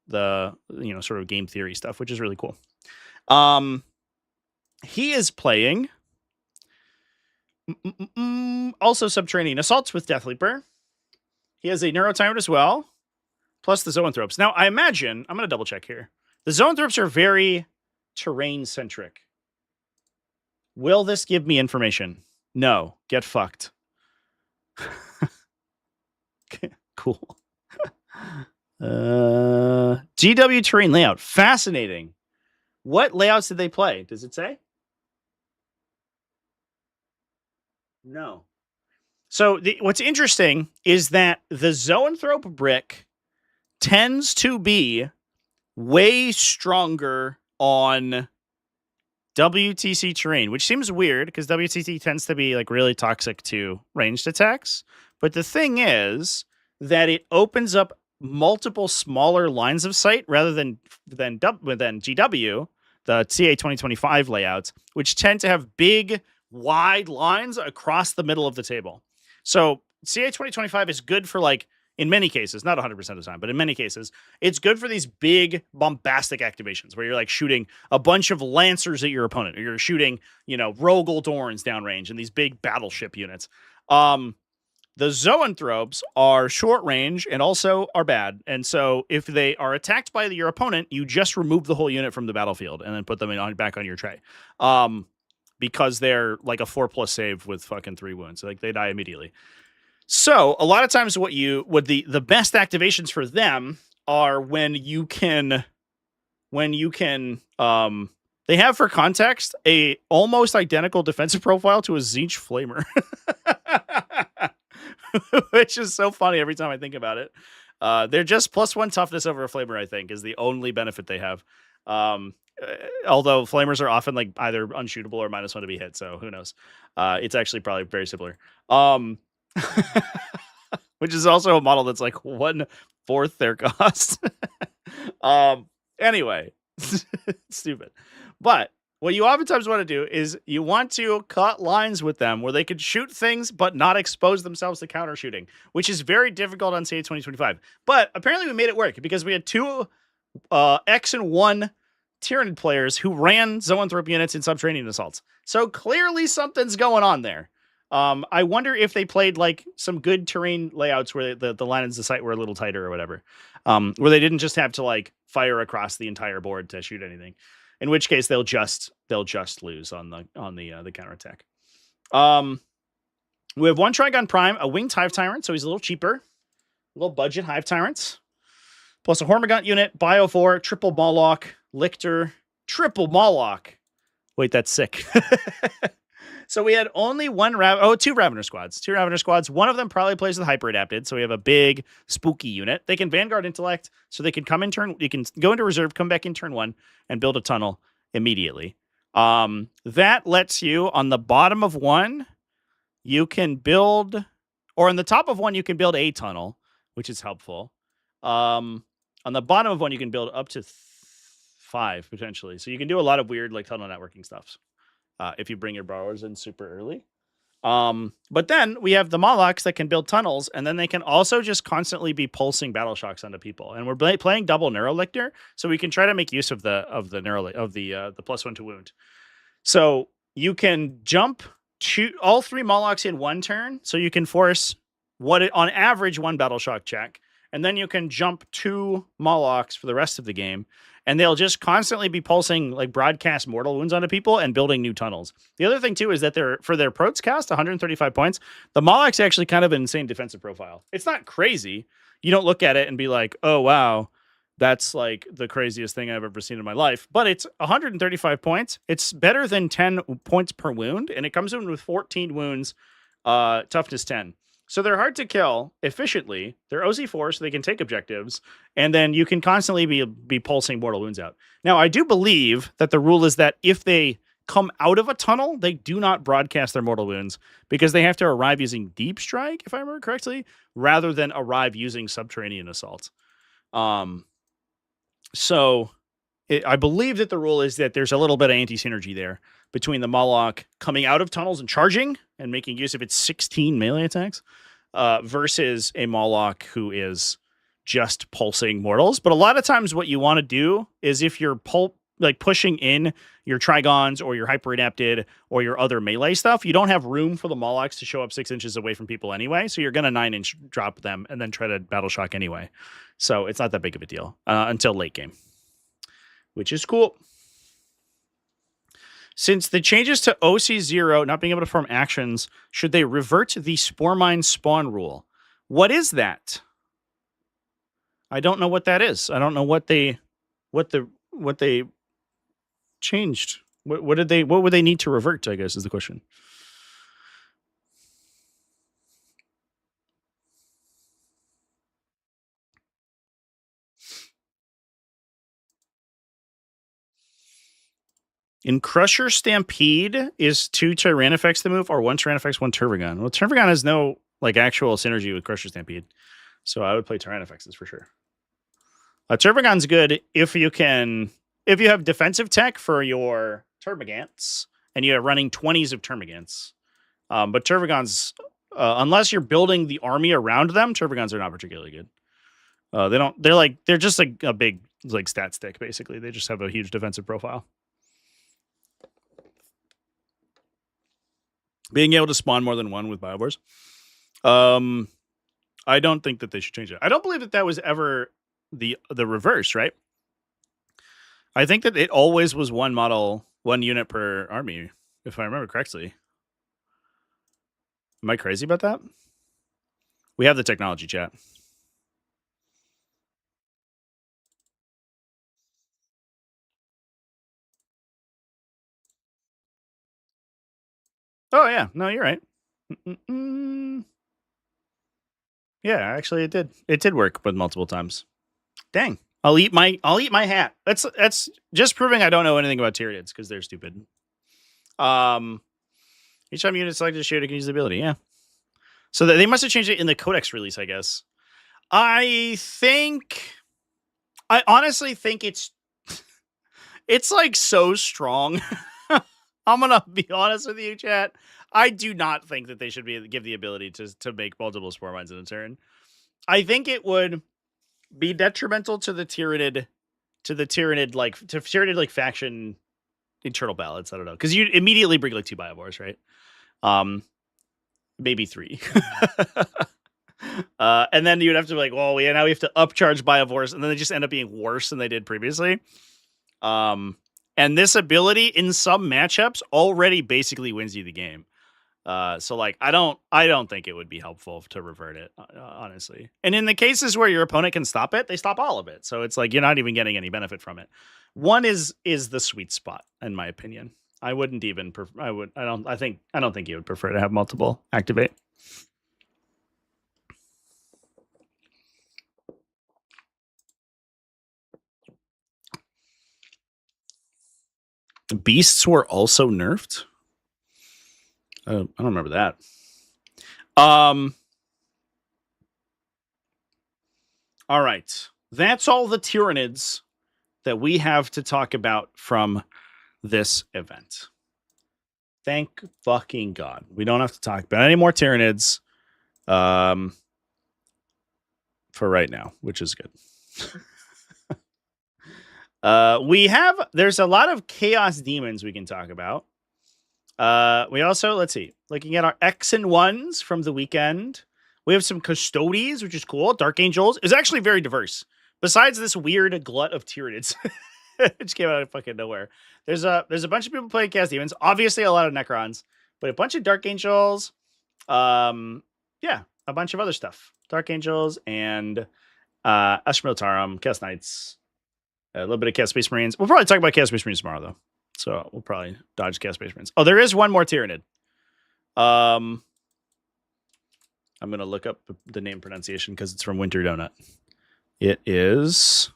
the sort of game theory stuff, which is really cool. He is playing also Subterranean Assaults with Deathleaper. He has a Neurotyrant as well, plus the Zoanthropes. Now, I imagine, I'm going to double check here. The Zoanthropes are very terrain-centric. Will this give me information? No. Get fucked. Cool. GW terrain layout. Fascinating. What layouts did they play? Does it say? No. So what's interesting is that the Zoanthrope brick tends to be way stronger on WTC terrain, which seems weird because WTC tends to be really toxic to ranged attacks. But the thing is that it opens up multiple smaller lines of sight rather than GW, the CA 2025 layouts, which tend to have big, wide lines across the middle of the table. So CA 2025 is good for in many cases, not 100% of the time, but in many cases, it's good for these big bombastic activations where you're shooting a bunch of Lancers at your opponent, or you're shooting, Rogel Dorns downrange and these big battleship units. The Zoanthropes are short range and also are bad. And so if they are attacked by your opponent, you just remove the whole unit from the battlefield and then put them back on your tray. Because they're a 4+ save with fucking 3 wounds. They die immediately. So a lot of times the best activations for them are when you can they have, for context, a almost identical defensive profile to a Tzeentch Flamer. Which is so funny every time I think about it. They're just +1 toughness over a Flamer, I think, is the only benefit they have. Although Flamers are often either unshootable or -1 to be hit, so who knows? It's actually probably very similar. Which is also a model that's 1/4 their cost. Anyway, stupid. But what you oftentimes want to do is you want to cut lines with them where they could shoot things but not expose themselves to counter shooting, which is very difficult on CA 2025. But apparently we made it work because we had 2 X and 1 Tyranid players who ran Zoanthrope units in Subterranean Assaults. So clearly something's going on there. I wonder if they played some good terrain layouts where the lines of sight were a little tighter or whatever, where they didn't just have to fire across the entire board to shoot anything. In which case they'll just lose on the counterattack. We have 1 Trigon Prime, a Winged Hive Tyrant, so he's a little cheaper, low budget Hive Tyrants, plus a Hormigaunt unit, Bio 4, triple Mawloc, Lictor, triple Mawloc. Wait, that's sick. So we had only 2 Ravener squads. 2 Ravener squads. One of them probably plays with Hyper Adapted, so we have a big spooky unit. They can Vanguard Intellect, so they can come in you can go into reserve, come back in turn 1, and build a tunnel immediately. That lets you, on the bottom of 1, you can build, or on the top of 1, you can build a tunnel, which is helpful. On the bottom of 1, you can build up to 5, potentially. So you can do a lot of weird tunnel networking stuff. If you bring your borrowers in super early. But then we have the Mawlocs that can build tunnels, and then they can also just constantly be pulsing battle shocks onto people. And we're playing double Neurolictor, so we can try to make use of the +1 to wound. So you can jump all 3 Mawlocs in one turn, so you can force on average 1 battle shock check, and then you can jump 2 Mawlocs for the rest of the game. And they'll just constantly be pulsing like broadcast mortal wounds onto people and building new tunnels. The other thing too is that for their Protes cast, 135 points, the Mawloc's actually kind of an insane defensive profile. It's not crazy. You don't look at it and be like, oh wow, that's like the craziest thing I've ever seen in my life. But it's 135 points. It's better than 10 points per wound, and it comes in with 14 wounds, toughness 10. So they're hard to kill efficiently. They're OZ4, so they can take objectives, and then you can constantly be pulsing mortal wounds out. Now, I do believe that the rule is that if they come out of a tunnel, they do not broadcast their mortal wounds because they have to arrive using Deep Strike, if I remember correctly, rather than arrive using Subterranean Assault. So I believe that the rule is that there's a little bit of anti-synergy there between the Mawloc coming out of tunnels and charging and making use of its 16 melee attacks versus a Mawloc who is just pulsing mortals. But a lot of times what you want to do is if you're pushing in your Trigons or your Hyper Adapted or your other melee stuff, you don't have room for the Mawlocs to show up 6 inches away from people anyway. So you're going to 9-inch drop them and then try to battle shock anyway. So it's not that big of a deal until late game, which is cool. Since the changes to OC0 not being able to perform actions, should they revert the Spore Mine spawn rule? What is that? I don't know what that is. I don't know what they changed. What would they need to revert, I guess is the question. In Crusher Stampede, is 2 Tyrannifex the move, or 1 Tyrannifex, 1 Tervigon? Well, Tervigon has no actual synergy with Crusher Stampede, so I would play Tyrannifexes for sure. Tervigon's good if you have defensive tech for your Termagants, and you're running 20s of Termagants. But Tervigons, unless you're building the army around them, Tervigons are not particularly good. They're just like a big stat stick, basically. They just have a huge defensive profile. Being able to spawn more than 1 with Biowars. I don't think that they should change it. I don't believe that was ever the reverse, right? I think that it always was 1 model, 1 unit per army, if I remember correctly. Am I crazy about that? We have the technology, chat. Oh, yeah. No, you're right. Yeah, actually it did. It did work, but multiple times. Dang. I'll eat my hat. That's just proving I don't know anything about Tyranids because they're stupid. Each time unit selected a shooter can use the ability. Yeah. So they must have changed it in the Codex release, I guess. I honestly think it's like so strong. I'm gonna be honest with you, chat. I do not think that they should give the ability to make multiple Spore Mines in a turn. I think it would be detrimental to the Tyranid faction internal balance. I don't know, because you immediately bring 2 Biowars, right? Maybe 3. And then you'd have to be now we have to upcharge Biowars, and then they just end up being worse than they did previously. And this ability in some matchups already basically wins you the game. So I don't think it would be helpful to revert it, honestly. And in the cases where your opponent can stop it, they stop all of it. So it's you're not even getting any benefit from it. 1 is the sweet spot, in my opinion. I wouldn't even. I don't think you would prefer to have multiple activate. The beasts were also nerfed. I don't remember that. All right. That's all the Tyranids that we have to talk about from this event. Thank fucking God. We don't have to talk about any more Tyranids for right now, which is good. There's a lot of Chaos Demons we can talk about. We also, let's see, looking at our X and ones from the weekend. We have some Custodes, which is cool. Dark Angels is actually very diverse. Besides this weird glut of Tyranids, which came out of fucking nowhere. There's a bunch of people playing Chaos Demons. Obviously, a lot of Necrons, but a bunch of Dark Angels. Yeah, a bunch of other stuff. Dark Angels and ASSIMILATOR, Chaos Knights, a little bit of Chaos Space Marines. We'll probably talk about Chaos Space Marines tomorrow, though. So we'll probably dodge Chaos Space Marines. Oh, there is one more Tyranid. I'm going to look up the name pronunciation because it's from Winter Donut. It is...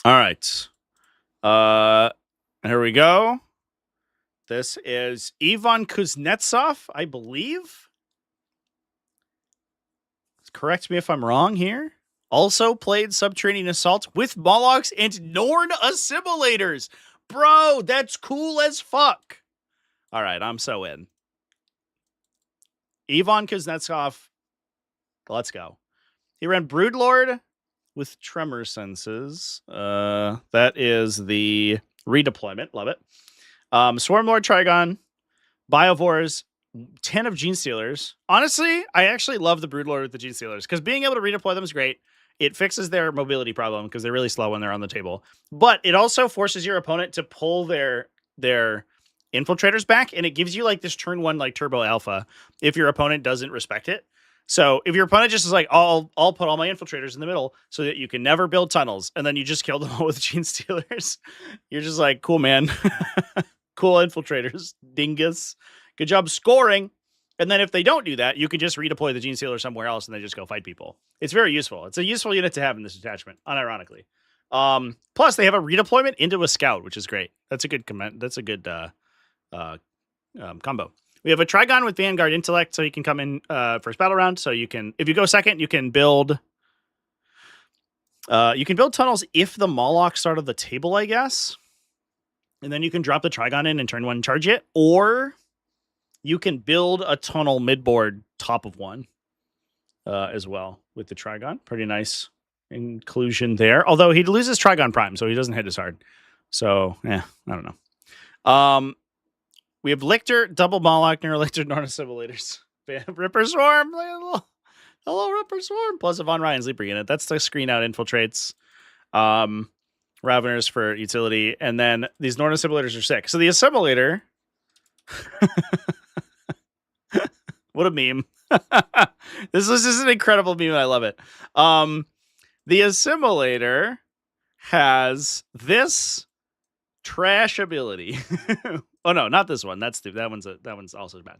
All right. Here we go. This is Ivan Kuznetsov, I believe. Correct me if I'm wrong here. Also played Subterranean Assault with Mawlocs and Norn Assimilators. Bro, that's cool as fuck. All right, I'm so in. Ivan Kuznetsov. Let's go. He ran Broodlord with Tremor Senses. That is the redeployment. Love it. Swarmlord Trigon, Biovores, 10 of Gene Stealers. Honestly, I actually love the Broodlord with the Gene Stealers because being able to redeploy them is great. It fixes their mobility problem because they're really slow when they're on the table. But it also forces your opponent to pull their infiltrators back, and it gives you like this turn one like turbo alpha if your opponent doesn't respect it. So if your opponent just is like, I'll put all my infiltrators in the middle so that you can never build tunnels, and then you just kill them all with Gene Stealers, you're just like, cool, man. Cool infiltrators, dingus. Good job scoring. And then if they don't do that, you can just redeploy the Gene Stealer somewhere else and then just go fight people. It's very useful. It's a useful unit to have in this detachment, unironically. Plus, they have a redeployment into a scout, which is great. That's a good comment. That's a good combo. We have a Trigon with Vanguard Intellect, so you can come in first battle round. So you can, if you go second, you can build tunnels if the Mawloc start of the table, I guess. And then you can drop the Trigon in and turn one, charge it. Or you can build a tunnel midboard top of one as well with the Trigon. Pretty nice inclusion there. Although he loses Trigon Prime, so he doesn't hit as hard. So, I don't know. We have Lictor, double Mawloc, Neurolictor, Norn Assimilators. Ripper Swarm. Hello, Ripper Swarm. Plus a Von Ryan Sleeper unit. That's the screen out infiltrates. Raveners for utility. And then these Norn Assimilators are sick. So the Assimilator... What a meme. This is an incredible meme. I love it. The Assimilator has this trash ability. Oh no, not this one. That's that one's also bad.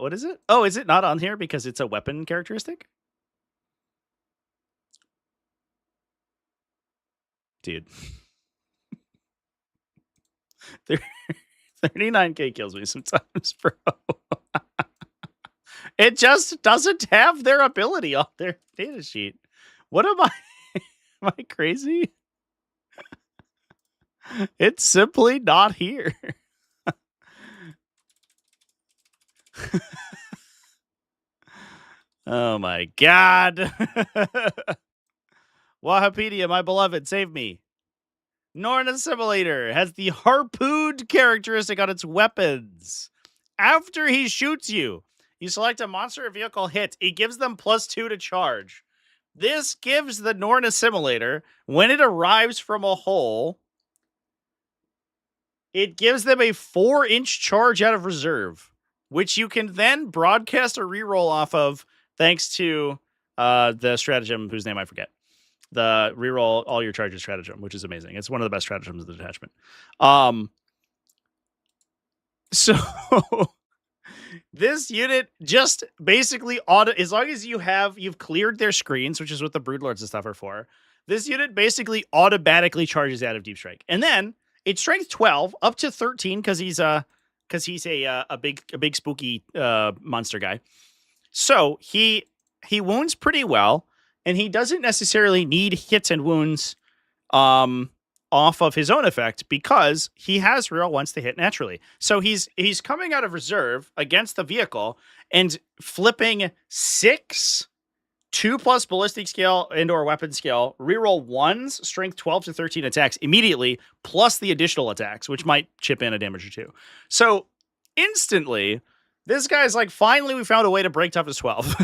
What is it? Oh, is it not on here because it's a weapon characteristic? Dude. 39k kills me sometimes, bro. It just doesn't have their ability on their data sheet. What am I? Am I crazy? It's simply not here. Oh my God. Wahapedia, my beloved, save me. Norn Assimilator has the harpooned characteristic on its weapons. After he shoots you, you select a monster or vehicle hit. It gives them +2 to charge. This gives the Norn Assimilator, when it arrives from a hole, it gives them a 4-inch charge out of reserve, which you can then broadcast a reroll off of thanks to the stratagem whose name I forget. The reroll all your charges stratagem, which is amazing. It's one of the best stratagems of the detachment. So this unit just basically as long as you've cleared their screens, which is what the Broodlords and stuff are for, this unit basically automatically charges out of Deep Strike. And then it's strength 12 up to 13 because he's a big spooky monster guy. So he he wounds pretty well, and he doesn't necessarily need hits and wounds off of his own effect because he has reroll once to hit naturally. So he's coming out of reserve against the vehicle and flipping 6 2+ ballistic skill and/or weapon skill, reroll 1s, strength 12 to 13 attacks immediately, plus the additional attacks, which might chip in a damage or 2. So instantly, this guy's like, finally, we found a way to break toughness 12.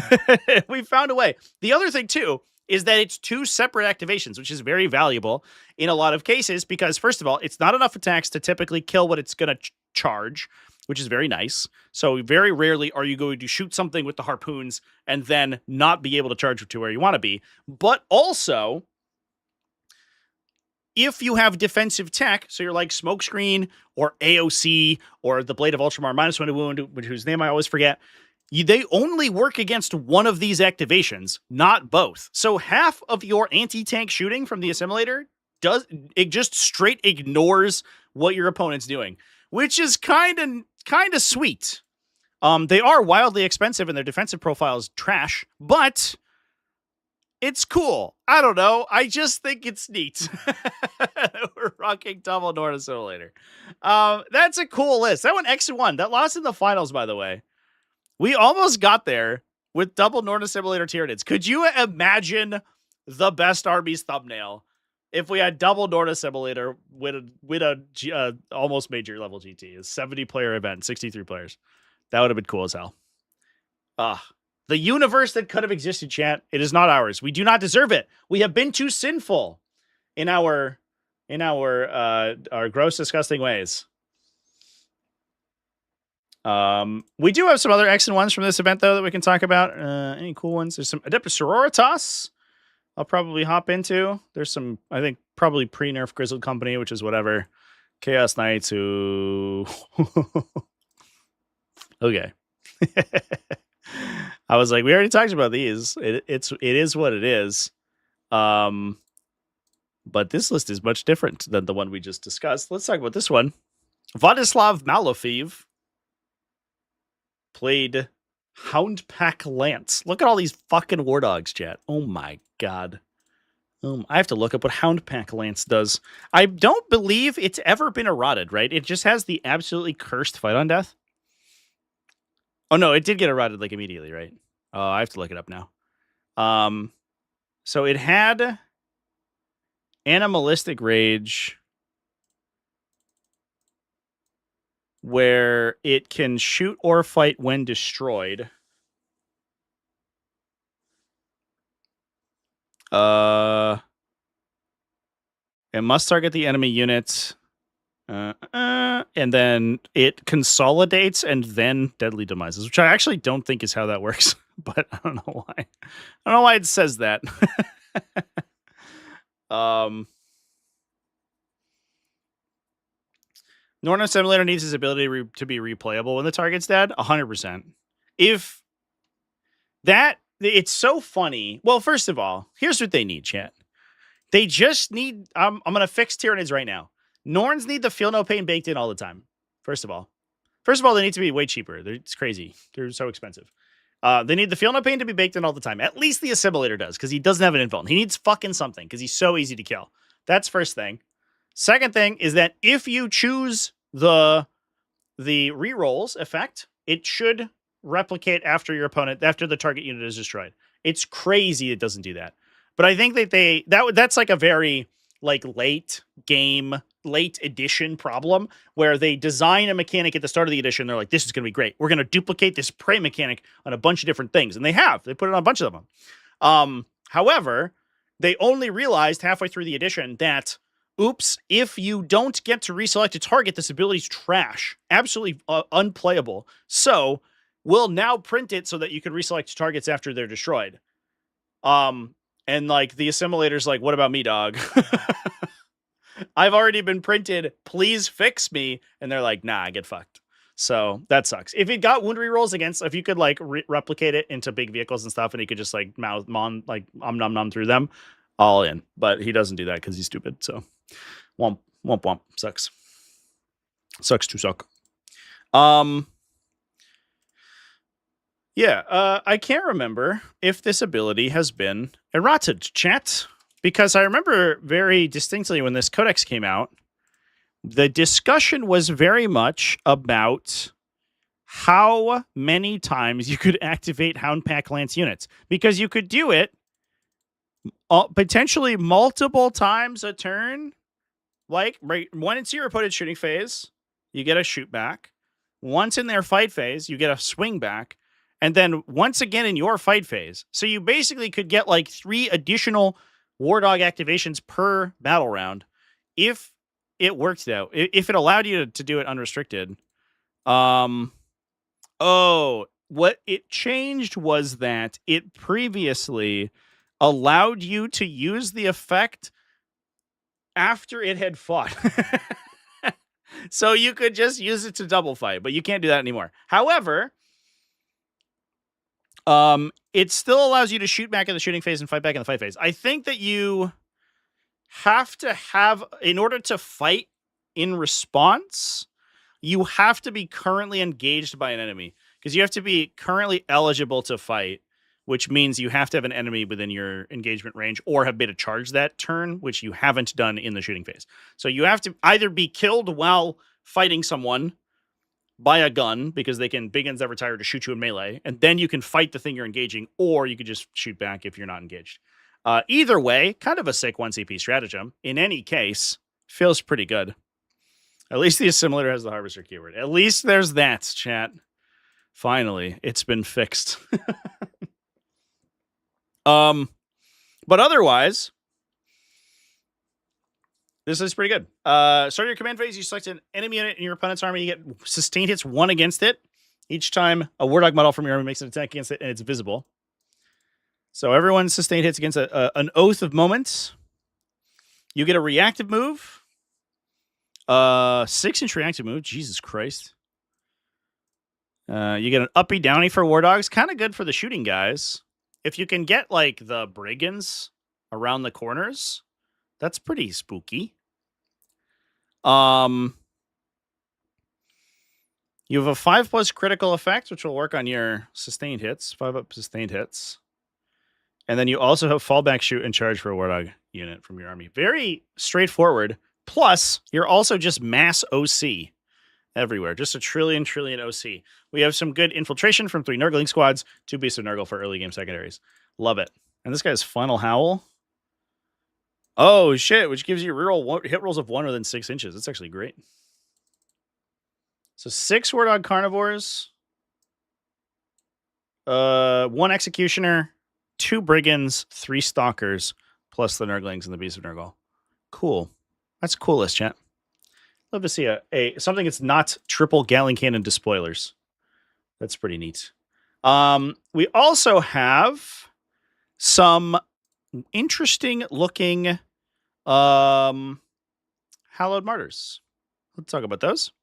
We found a way. The other thing, too, is that it's 2 separate activations, which is very valuable in a lot of cases because, first of all, it's not enough attacks to typically kill what it's going to charge, which is very nice. So very rarely are you going to shoot something with the harpoons and then not be able to charge to where you want to be. But also, if you have defensive tech, so you're like Smokescreen or AOC or the Blade of Ultramar -1 wound, whose name I always forget, they only work against one of these activations, not both. So half of your anti-tank shooting from the Assimilator just straight ignores what your opponent's doing, which is kind of sweet. They are wildly expensive and their defensive profile is trash, but it's cool. I don't know. I just think it's neat. We're rocking double NORN Assimilator. That's a cool list. That went X1. That lost in the finals, by the way. We almost got there with double NORN Assimilator Tyranids. Could you imagine the best armies thumbnail if we had double NORN Assimilator with a almost major level GT? A 70-player event, 63 players. That would have been cool as hell. The universe that could have existed, chat. It is not ours. We do not deserve it. We have been too sinful in our gross, disgusting ways. We do have some other X and ones from this event though that we can talk about. Any cool ones? There's some Adepta Sororitas I'll probably hop into. There's some, I think, probably pre-nerf Grizzled Company, which is whatever. Chaos Knights who okay. I was like, we already talked about these. It is what it is. But this list is much different than the one we just discussed. Let's talk about this one. Vladislav Malofeev played Houndpack Lance. Look at all these fucking war dogs, chat. Oh my god. I have to look up what Houndpack Lance does. I don't believe it's ever been eroded, right? It just has the absolutely cursed fight on death. Oh no, it did get eroded like immediately, right? Oh, I have to look it up now. So it had Animalistic Rage, where it can shoot or fight when destroyed. It must target the enemy unit. And then it consolidates and then deadly demises, which I actually don't think is how that works, but I don't know why. I don't know why it says that. NORN Assimilator needs his ability to be replayable when the target's dead. 100%. If that, it's so funny. Well, first of all, here's what they need, chat. They just need, I'm going to fix Tyranids right now. Norns need the feel no pain baked in all the time. First of all, they need to be way cheaper. It's crazy. They're so expensive. They need the feel no pain to be baked in all the time. At least the Assimilator does, because he doesn't have an invuln. He needs fucking something, because he's so easy to kill. That's first thing. Second thing is that if you choose the rerolls effect, it should replicate after the target unit is destroyed. It's crazy it doesn't do that. But I think that that's like a very like late edition problem where they design a mechanic at the start of the edition. They're like, this is going to be great. We're going to duplicate this prey mechanic on a bunch of different things. And they put it on a bunch of them. However, they only realized halfway through the edition that, oops, if you don't get to reselect a target, this ability's trash. Absolutely unplayable. So we'll now print it so that you can reselect targets after they're destroyed. And like the Assimilator's like, what about me, dog? I've already been printed. Please fix me. And they're like, nah, get fucked. So that sucks. If it got wound rerolls against, if you could like replicate it into big vehicles and stuff, and he could just like nom nom through them, all in. But he doesn't do that because he's stupid. So womp womp womp. Sucks. Sucks to suck. Yeah, I can't remember if this ability has been errated, chat, because I remember very distinctly when this codex came out, the discussion was very much about how many times you could activate Houndpack Lance units, because you could do it potentially multiple times a turn. Like, right, when it's your opponent's shooting phase, you get a shoot back. Once in their fight phase, you get a swing back. And then once again in your fight phase. So you basically could get like 3 additional War Dog activations per battle round if it worked out. If it allowed you to do it unrestricted. What it changed was that it previously allowed you to use the effect after it had fought. So you could just use it to double fight, but you can't do that anymore. However, it still allows you to shoot back in the shooting phase and fight back in the fight phase. I think that you have to have, in order to fight in response, you have to be currently engaged by an enemy, because you have to be currently eligible to fight, which means you have to have an enemy within your engagement range or have made a charge that turn, which you haven't done in the shooting phase. So you have to either be killed while fighting someone by a gun, because they can big guns ever tire to shoot you in melee, and then you can fight the thing you're engaging, or you could just shoot back if you're not engaged. Either way, kind of a sick 1 CP stratagem. In any case, feels pretty good. At least the Assimilator has the Harvester keyword. At least there's that, chat. Finally, it's been fixed. But otherwise, this is pretty good. Start your command phase, you select an enemy unit in your opponent's army, you get sustained hits 1 against it. Each time a War Dog model from your army makes an attack against it, and it's visible. So everyone's sustained hits against an Oath of Moments. You get a reactive move. 6-inch reactive move. Jesus Christ. You get an uppy downy for War Dogs. Kind of good for the shooting guys. If you can get, like, the brigands around the corners, that's pretty spooky. You have a 5+ critical effect, which will work on your sustained hits. 5-up sustained hits. And then you also have fallback, shoot, and charge for a War Dog unit from your army. Very straightforward. Plus, you're also just mass OC everywhere. Just a trillion OC. We have some good infiltration from 3 Nurgling squads, 2 Beasts of Nurgle for early game secondaries. Love it. And this guy's Final Howl. Oh, shit, which gives you reroll hit rolls of 1 within 6 inches. That's actually great. So 6 War Dog Carnivores, 1 Executioner, 2 Brigands, 3 Stalkers, plus the Nurglings and the Beasts of Nurgle. Cool. That's coolest, chat. Love to see a something that's not triple Gatling Cannon despoilers. That's pretty neat. We also have some interesting looking Hallowed Martyrs. Let's talk about those.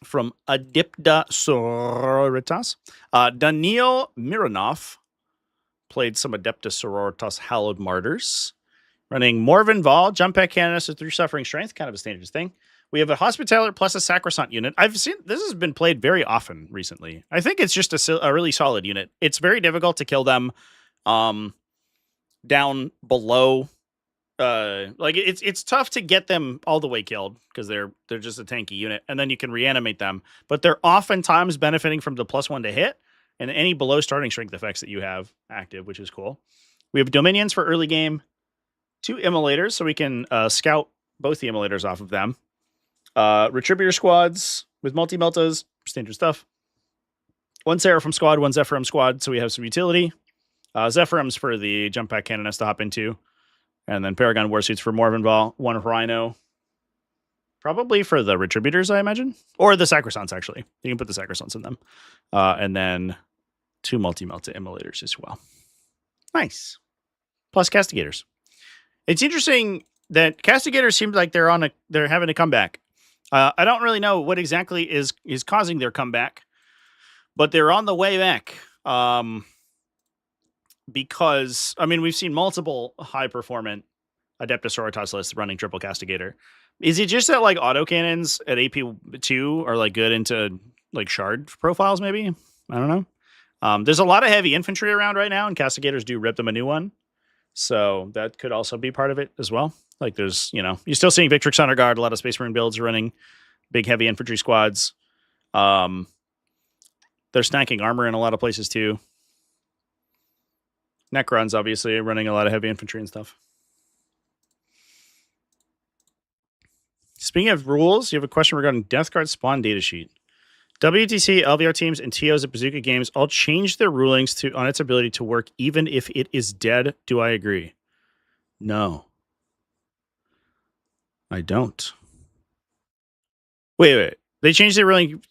From Adepta Sororitas. Daniil Mironov played some Adepta Sororitas Hallowed Martyrs. Running Morven Vol, Jump Pack Canister through Suffering Strength, kind of a standard thing. We have a Hospitaller plus a Sacrosanct unit. I've seen this has been played very often recently. I think it's just a really solid unit. It's very difficult to kill them down below. It's tough to get them all the way killed because they're just a tanky unit, and then you can reanimate them. But they're oftentimes benefiting from the +1 to hit and any below starting strength effects that you have active, which is cool. We have Dominions for early game. 2 Immolators, so we can scout both the Immolators off of them. Retributor squads with multi-meltas, standard stuff. 1 Seraphim squad, 1 Zephyrim squad, so we have some utility. Zephyrims for the Jump Pack Canonist to hop into. And then Paragon Warsuits for Morvenval, 1 Rhino. Probably for the Retributors, I imagine. Or the Sacrosancts, actually. You can put the Sacrosancts in them. And then 2 multi-melta Immolators as well. Nice. Plus Castigators. It's interesting that Castigators seem like they're having a comeback. I don't really know what exactly is causing their comeback, but they're on the way back. Because we've seen multiple high performant Adepta Sororitas lists running triple Castigator. Is it just that like autocannons at AP2 are like good into like shard profiles? Maybe, I don't know. There's a lot of heavy infantry around right now, and Castigators do rip them a new one. So that could also be part of it as well. Like there's, you know, you're still seeing Victrix Honor Guard, a lot of Space Marine builds running big heavy infantry squads. They're snacking armor in a lot of places too. Necrons obviously running a lot of heavy infantry and stuff. Speaking of rules, you have a question regarding Death Guard spawn datasheet. WTC, LVR teams, and TOs at Bazooka Games all changed their rulings on its ability to work even if it is dead. Do I agree? No. I don't. Wait. They changed their ruling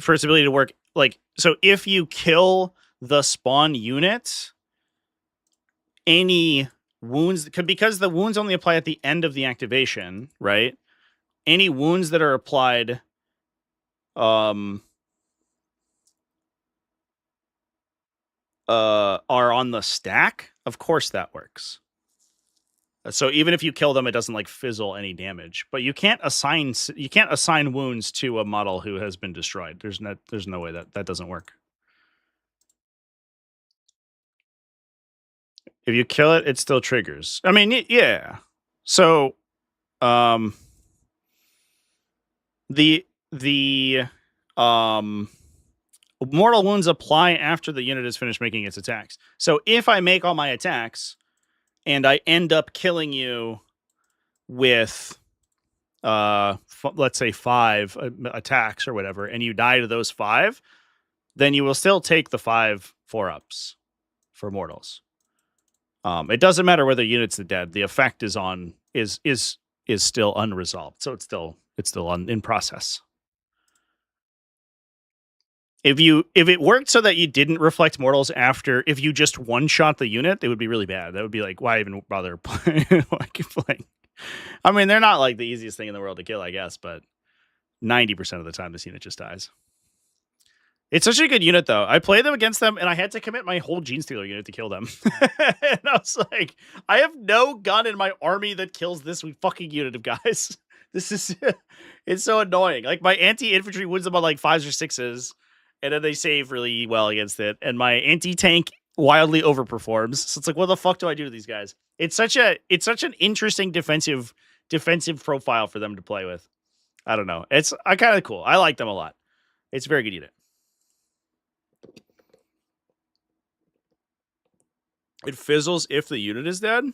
for its ability to work. Like, so if you kill the spawn unit, any wounds, because the wounds only apply at the end of the activation, right? Any wounds that are applied are on the stack, of course that works. So even if you kill them, it doesn't like fizzle any damage. But you can't assign wounds to a model who has been destroyed. There's no way that doesn't work. If you kill it, it still triggers. I mean, yeah. So, the mortal wounds apply after the unit is finished making its attacks. So if I make all my attacks and I end up killing you with, let's say 5 attacks or whatever, and you die to those 5, then you will still take the 5 4-ups for mortals. It doesn't matter whether unit's dead. The effect is still unresolved. So it's still in process. If it worked so that you didn't reflect mortals after, if you just one-shot the unit, it would be really bad. That would be like, why even bother playing? I mean, they're not like the easiest thing in the world to kill, I guess, but 90% of the time this unit just dies. It's such a good unit, though. I played them against them, and I had to commit my whole Genestealer unit to kill them. And I was like, I have no gun in my army that kills this fucking unit of guys. This is, it's so annoying. Like, my anti-infantry wins them on like 5s or 6s. And then they save really well against it. And my anti-tank wildly overperforms. So it's like, what the fuck do I do to these guys? It's such an interesting defensive profile for them to play with. I don't know. It's kind of cool. I like them a lot. It's a very good unit. It fizzles if the unit is dead.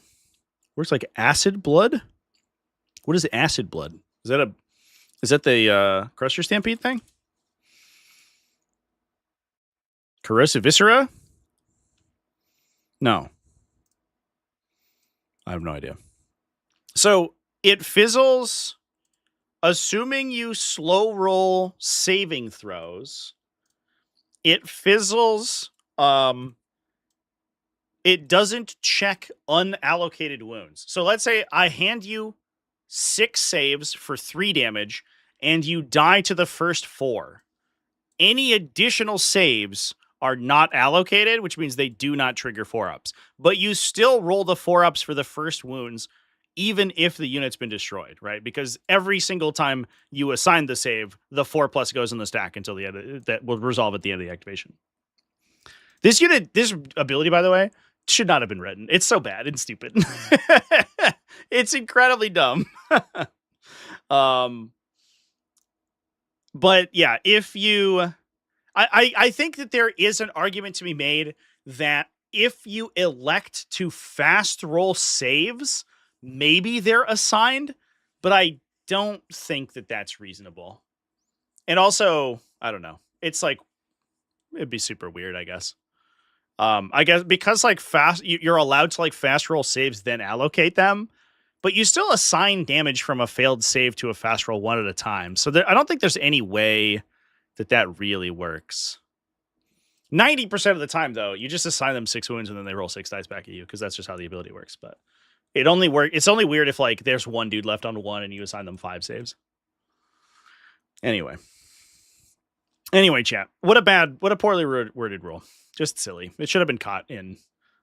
Works like acid blood. What is acid blood? Is that the Crusher Stampede thing? Corrosive Viscera? No. I have no idea. So it fizzles, assuming you slow roll saving throws. It fizzles. It doesn't check unallocated wounds. So let's say I hand you 6 saves for 3 damage, and you die to the first 4. Any additional saves are not allocated, which means they do not trigger 4-ups. But you still roll the 4-ups for the first wounds, even if the unit's been destroyed, right? Because every single time you assign the save, the 4+ goes in the stack until the end. That will resolve at the end of the activation. This ability, by the way, should not have been written. It's so bad and stupid. It's incredibly dumb. But yeah, if you... I think that there is an argument to be made that if you elect to fast roll saves, maybe they're assigned, but I don't think that that's reasonable. And also, I don't know. It's like, it'd be super weird, I guess. I guess because like you're allowed to like fast roll saves, then allocate them, but you still assign damage from a failed save to a fast roll one at a time. So I don't think there's any way that really works. 90% of the time, though, you just assign them 6 wounds and then they roll 6 dice back at you because that's just how the ability works. But it's only weird if like there's one dude left on 1 and you assign them 5 saves. Anyway, chat. What a poorly worded rule. Just silly. It should have been caught in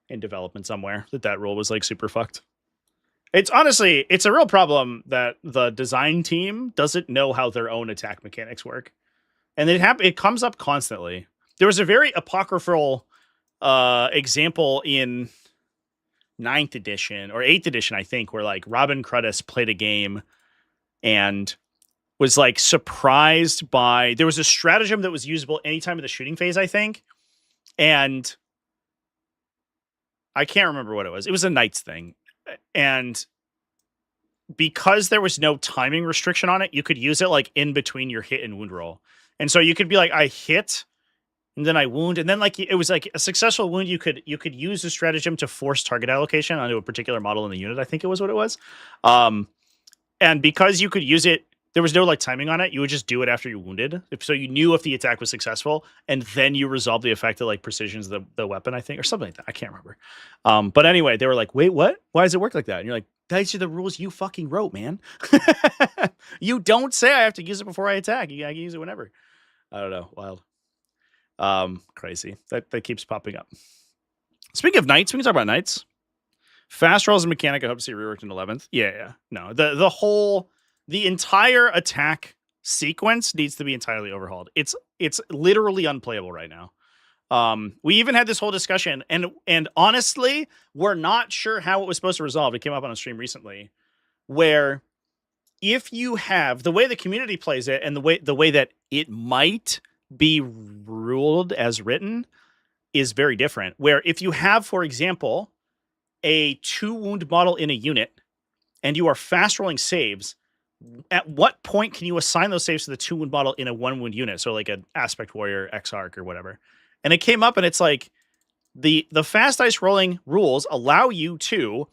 development somewhere that rule was like super fucked. It's a real problem that the design team doesn't know how their own attack mechanics work. And it comes up constantly. There was a very apocryphal example in 9th edition or 8th edition, I think, where like Robin Cruddas played a game and was like surprised by, there was a stratagem that was usable anytime in the shooting phase, I think. And I can't remember what it was. It was a Knights thing. And because there was no timing restriction on it, you could use it like in between your hit and wound roll. And so you could be like, I hit and then I wound, and then like it was like a successful wound. You could use the stratagem to force target allocation onto a particular model in the unit. I think it was what it was. And because you could use it, there was no like timing on it. You would just do it after you wounded. So you knew if the attack was successful, and then you resolve the effect of like precision's the weapon, I think, or something like that. I can't remember. But anyway, they were like, wait, what? Why does it work like that? And you're like, these are the rules you fucking wrote, man. You don't say I have to use it before I attack. I can use it whenever. I don't know. Wild. Crazy. That keeps popping up. Speaking of Knights, we can talk about Knights. Fast rolls and mechanic, I hope to see reworked in 11th. Yeah. No, the entire attack sequence needs to be entirely overhauled. It's literally unplayable right now. We even had this whole discussion, and honestly, we're not sure how it was supposed to resolve. It came up on a stream recently, where if you have the way the community plays it and the way that it might be ruled as written is very different. Where if you have, for example, a 2 wound model in a unit and you are fast rolling saves, at what point can you assign those saves to the 2 wound model in a 1 wound unit? So like an Aspect Warrior, Exarch, or whatever. And it came up and it's like the fast dice rolling rules allow you to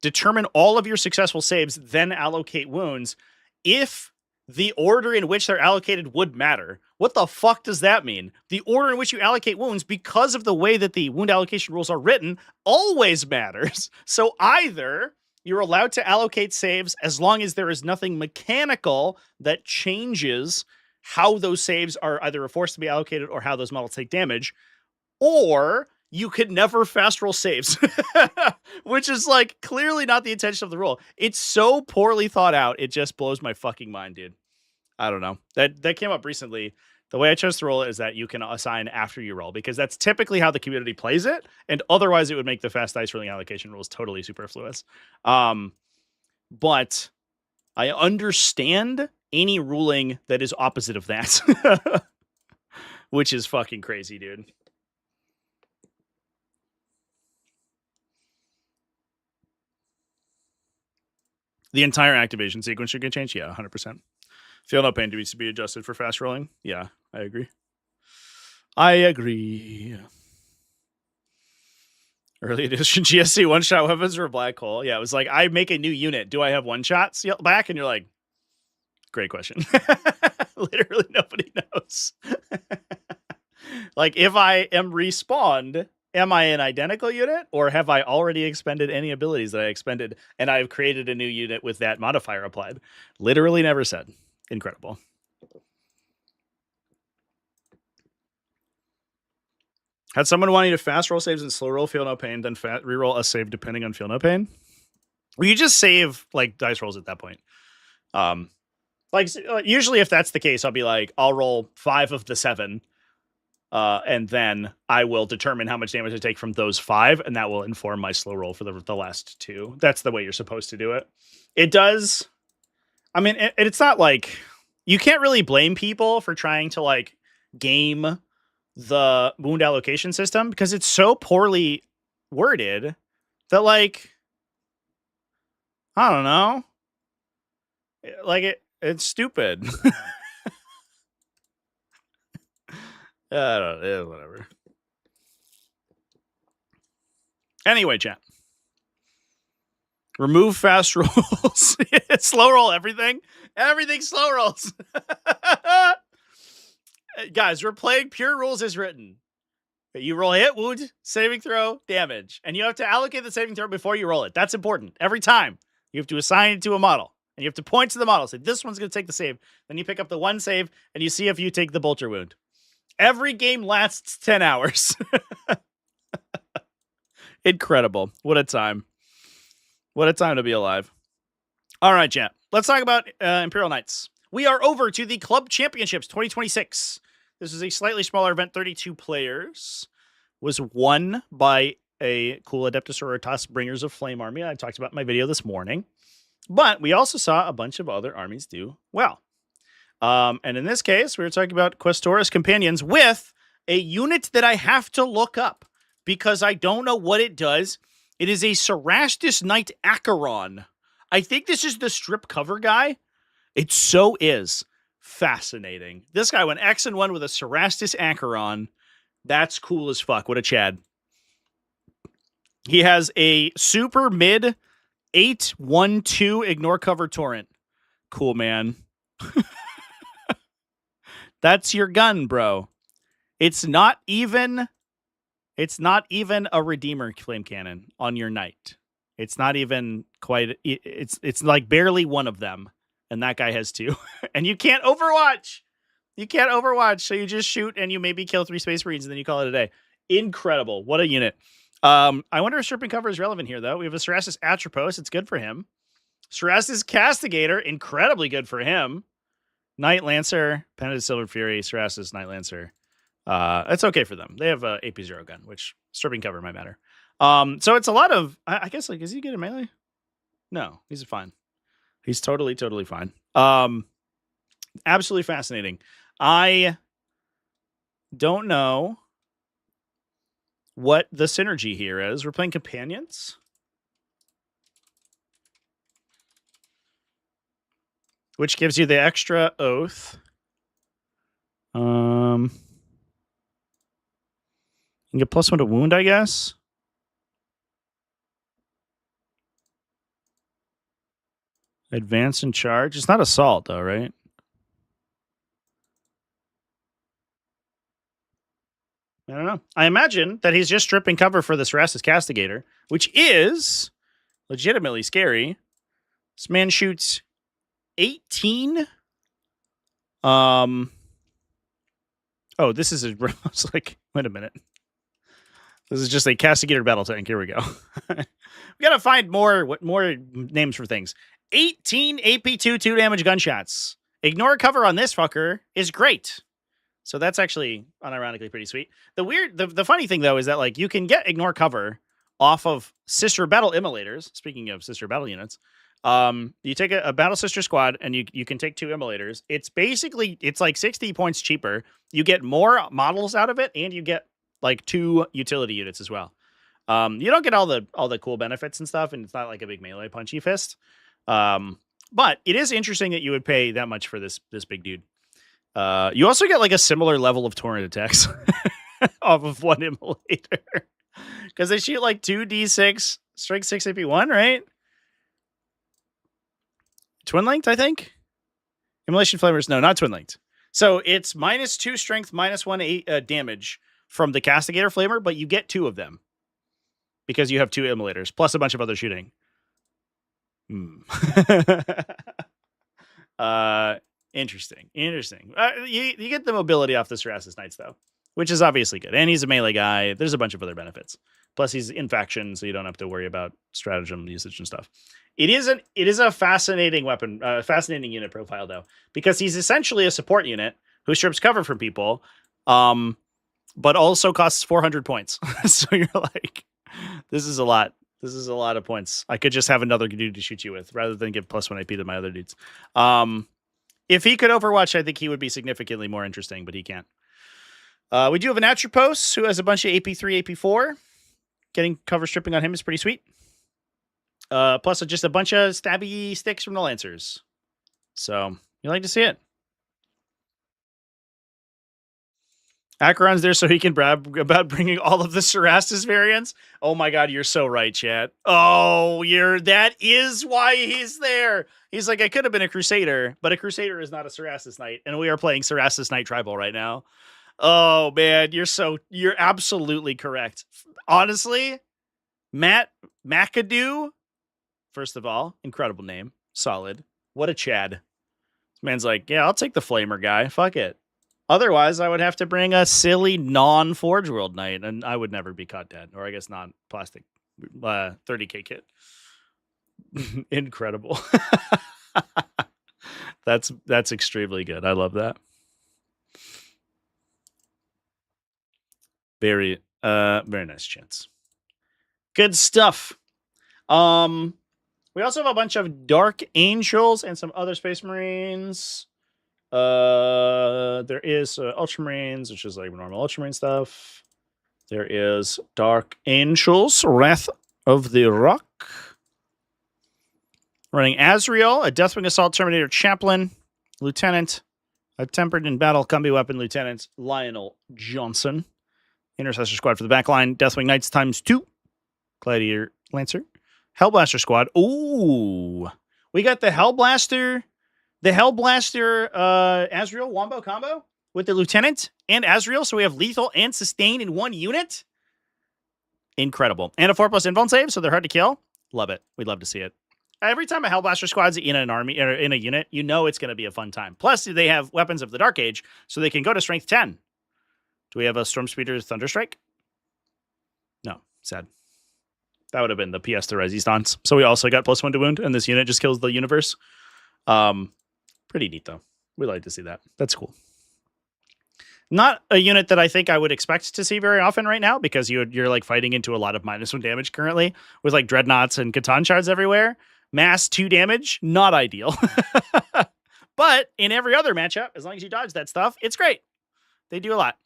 determine all of your successful saves, then allocate wounds if the order in which they're allocated would matter. What the fuck does that mean? The order in which you allocate wounds, because of the way that the wound allocation rules are written, always matters. So either you're allowed to allocate saves as long as there is nothing mechanical that changes how those saves are either forced to be allocated or how those models take damage, or you could never fast roll saves, which is like clearly not the intention of the rule. It's so poorly thought out. It just blows my fucking mind, dude. I don't know. That came up recently. The way I chose to roll it is that you can assign after you roll, because that's typically how the community plays it. And otherwise it would make the fast dice rolling allocation rules totally superfluous. But I understand any ruling that is opposite of that, which is fucking crazy, dude. The entire activation sequence should get changed? Yeah, 100%. Feel no pain needs to be adjusted for fast rolling. Yeah, I agree. Early edition GSC one-shot weapons were a black hole. Yeah, it was like, I make a new unit. Do I have one-shots back? And you're like, great question. Literally nobody knows. Like, if I am respawned, am I an identical unit, or have I already expended any abilities that I expended and I've created a new unit with that modifier applied? Literally never said. Incredible. Had someone wanting to fast roll saves and slow roll feel no pain, then reroll a save depending on feel no pain? Well, you just save like dice rolls at that point. Like usually if that's the case, I'll be like, I'll roll 5 of the 7. And then I will determine how much damage I take from those 5, and that will inform my slow roll for the last 2. That's the way you're supposed to do it. It does. I mean, it's not like you can't really blame people for trying to like game the wound allocation system, because it's so poorly worded that, like, I don't know, like it's stupid. I don't know, whatever. Anyway, chat. Remove fast rolls. Slow roll everything. Everything slow rolls. Guys, we're playing pure rules as written. You roll hit, wound, saving throw, damage. And you have to allocate the saving throw before you roll it. That's important. Every time. You have to assign it to a model. And you have to point to the model. Say, this one's going to take the save. Then you pick up the 1 save, and you see if you take the bolter wound. Every game lasts 10 hours. Incredible. What a time. What a time to be alive. All right, chat. Let's talk about Imperial Knights. We are over to the Club Championships 2026. This is a slightly smaller event, 32 players. was won by a cool Adepta Sororitas Bringers of Flame army I talked about in my video this morning. But we also saw a bunch of other armies do well. And in this case, we were talking about Questoris Companions with a unit that I have to look up because I don't know what it does. It is a CERASTUS Knight Acheron. I think this is the strip cover guy. It so is. Fascinating. This guy went X and 1 with a CERASTUS Acheron. That's cool as fuck. What a Chad. He has a super mid 8/1/2 ignore cover torrent. Cool, man. That's your gun, bro. It's not even a Redeemer flame cannon on your knight. It's not even quite. It's like barely one of them, and that guy has 2. And you can't overwatch. You can't overwatch, so you just shoot and you maybe kill 3 Space Marines and then you call it a day. Incredible. What a unit. I wonder if stripping cover is relevant here, though. We have a CERASTUS Atropos. It's good for him. CERASTUS Castigator. Incredibly good for him. Knight Lancer. Penitent Silver Fury. CERASTUS Knight Lancer. It's okay for them. They have a AP0 gun, which stripping cover might matter. So it's a lot of... I guess, like, is he good in melee? No, he's fine. He's totally fine. Absolutely fascinating. I don't know what the synergy here is. We're playing Companions, which gives you the extra Oath. You get +1 to wound, I guess. Advance and charge. It's not assault, though, right? I don't know. I imagine that he's just stripping cover for the CERASTUS Castigator, which is legitimately scary. This man shoots 18. Oh, this is a... I was like, wait a minute. This is just a Castigator battle tank. Here we go. We gotta find more names for things. 18 AP2 2 damage gunshots. Ignore cover on this fucker is great. So that's actually unironically pretty sweet. The funny thing though is that like you can get ignore cover off of Sister Battle Immolators. Speaking of Sister Battle units, you take a Battle Sister squad and you can take 2 Immolators. It's like 60 points cheaper. You get more models out of it, and you get like 2 utility units as well. You don't get all the cool benefits and stuff, and it's not like a big melee punchy fist. But it is interesting that you would pay that much for this big dude. You also get like a similar level of torrent attacks off of 1 Immolator. Because they shoot like 2d6, strength 6 AP1, right? Twin linked, I think? Immolation Flamers, no, not twin linked. So it's -2 strength, -1 damage from the Castigator Flamer, but you get 2 of them. Because you have 2 Immolators, plus a bunch of other shooting. Interesting. You get the mobility off the CERASTUS Knights, though, which is obviously good. And he's a melee guy. There's a bunch of other benefits. Plus, he's in faction, so you don't have to worry about stratagem usage and stuff. It is a fascinating weapon, fascinating unit profile, though, because he's essentially a support unit who strips cover from people, but also costs 400 points. So you're like, this is a lot. This is a lot of points. I could just have another dude to shoot you with rather than give +1 AP to my other dudes. If he could Overwatch, I think he would be significantly more interesting, but he can't. We do have an Atropos who has a bunch of AP3, AP4. Getting cover stripping on him is pretty sweet. Plus just a bunch of stabby sticks from the Lancers. So you like to see it. Acheron's there so he can brag about bringing all of the CERASTUS variants. Oh my god, you're so right, chat. Oh, that is why he's there. He's like, I could have been a Crusader, but a Crusader is not a CERASTUS Knight, and we are playing CERASTUS Knight Tribal right now. Oh man, you're absolutely correct. Honestly, Matt McAdoo, first of all, incredible name. Solid. What a Chad. This man's like, yeah, I'll take the Flamer guy. Fuck it. Otherwise, I would have to bring a silly non-Forge World Knight, and I would never be caught dead. Or I guess non-plastic 30k kit. Incredible. That's extremely good. I love that. Very, Very nice chance. Good stuff. We also have a bunch of Dark Angels and some other Space Marines. There is Ultramarines, which is like normal Ultramarine stuff. There is Dark Angels, Wrath of the Rock. Running Azrael, a Deathwing Assault Terminator Chaplain, Lieutenant, a Tempered in Battle Combi Weapon Lieutenant Lionel Johnson. Intercessor Squad for the backline, Deathwing Knights ×2, Gladiator Lancer. Hellblaster Squad. Ooh. We got the Hellblaster Azrael Wombo combo with the Lieutenant and Azrael. So we have lethal and sustain in one unit. Incredible. And a 4+ invuln save, so they're hard to kill. Love it. We'd love to see it. Every time a Hellblaster squad's in an army or in a unit, you know it's going to be a fun time. Plus, they have weapons of the Dark Age, so they can go to strength 10. Do we have a Stormspeeder Thunderstrike? No. Sad. That would have been the PS to Resistance. So we also got +1 to wound, and this unit just kills the universe. Pretty neat, though. We like to see that. That's cool. Not a unit that I think I would expect to see very often right now, because you're like fighting into a lot of -1 damage currently with like Dreadnoughts and Catan shards everywhere. Mass 2 damage, not ideal. But in every other matchup, as long as you dodge that stuff, it's great. They do a lot.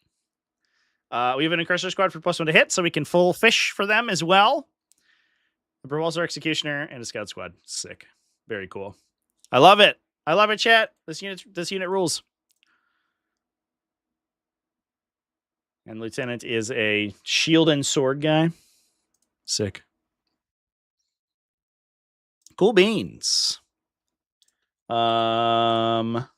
We have an Incursor Squad for +1 to hit, so we can full fish for them as well. A Propulsor Executioner and a Scout Squad. Sick. Very cool. I love it. I love it, chat. This unit rules. And Lieutenant is a shield and sword guy. Sick. Cool beans. I'm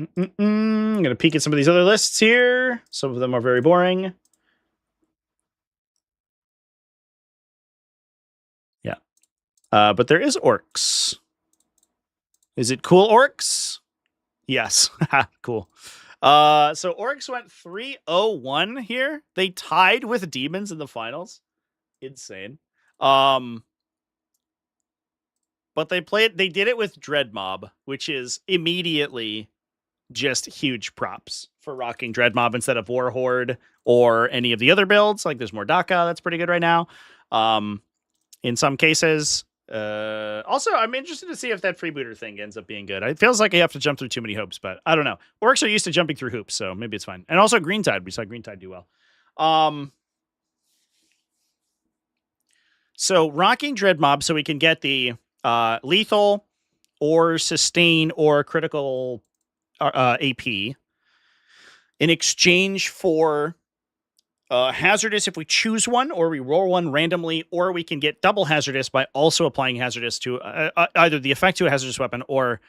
going to peek at some of these other lists here. Some of them are very boring. Yeah. But there is Orks. Is it cool Orks? Yes. Cool. So Orks went 3-0-1 here. They tied with Demons in the finals. Insane. But they did it with Dread Mob, which is immediately just huge props for rocking Dread Mob instead of War Horde or any of the other builds. Like there's more Daka, that's pretty good right now. In some cases. Also, I'm interested to see if that freebooter thing ends up being good. It feels like you have to jump through too many hoops, but I don't know. Orcs are used to jumping through hoops, so maybe it's fine. And also Greentide. We saw Greentide do well. So rocking Dread Mob so we can get the lethal or sustain or critical AP in exchange for hazardous if we choose one, or we roll one randomly, or we can get double hazardous by also applying hazardous to either the effect to a hazardous weapon or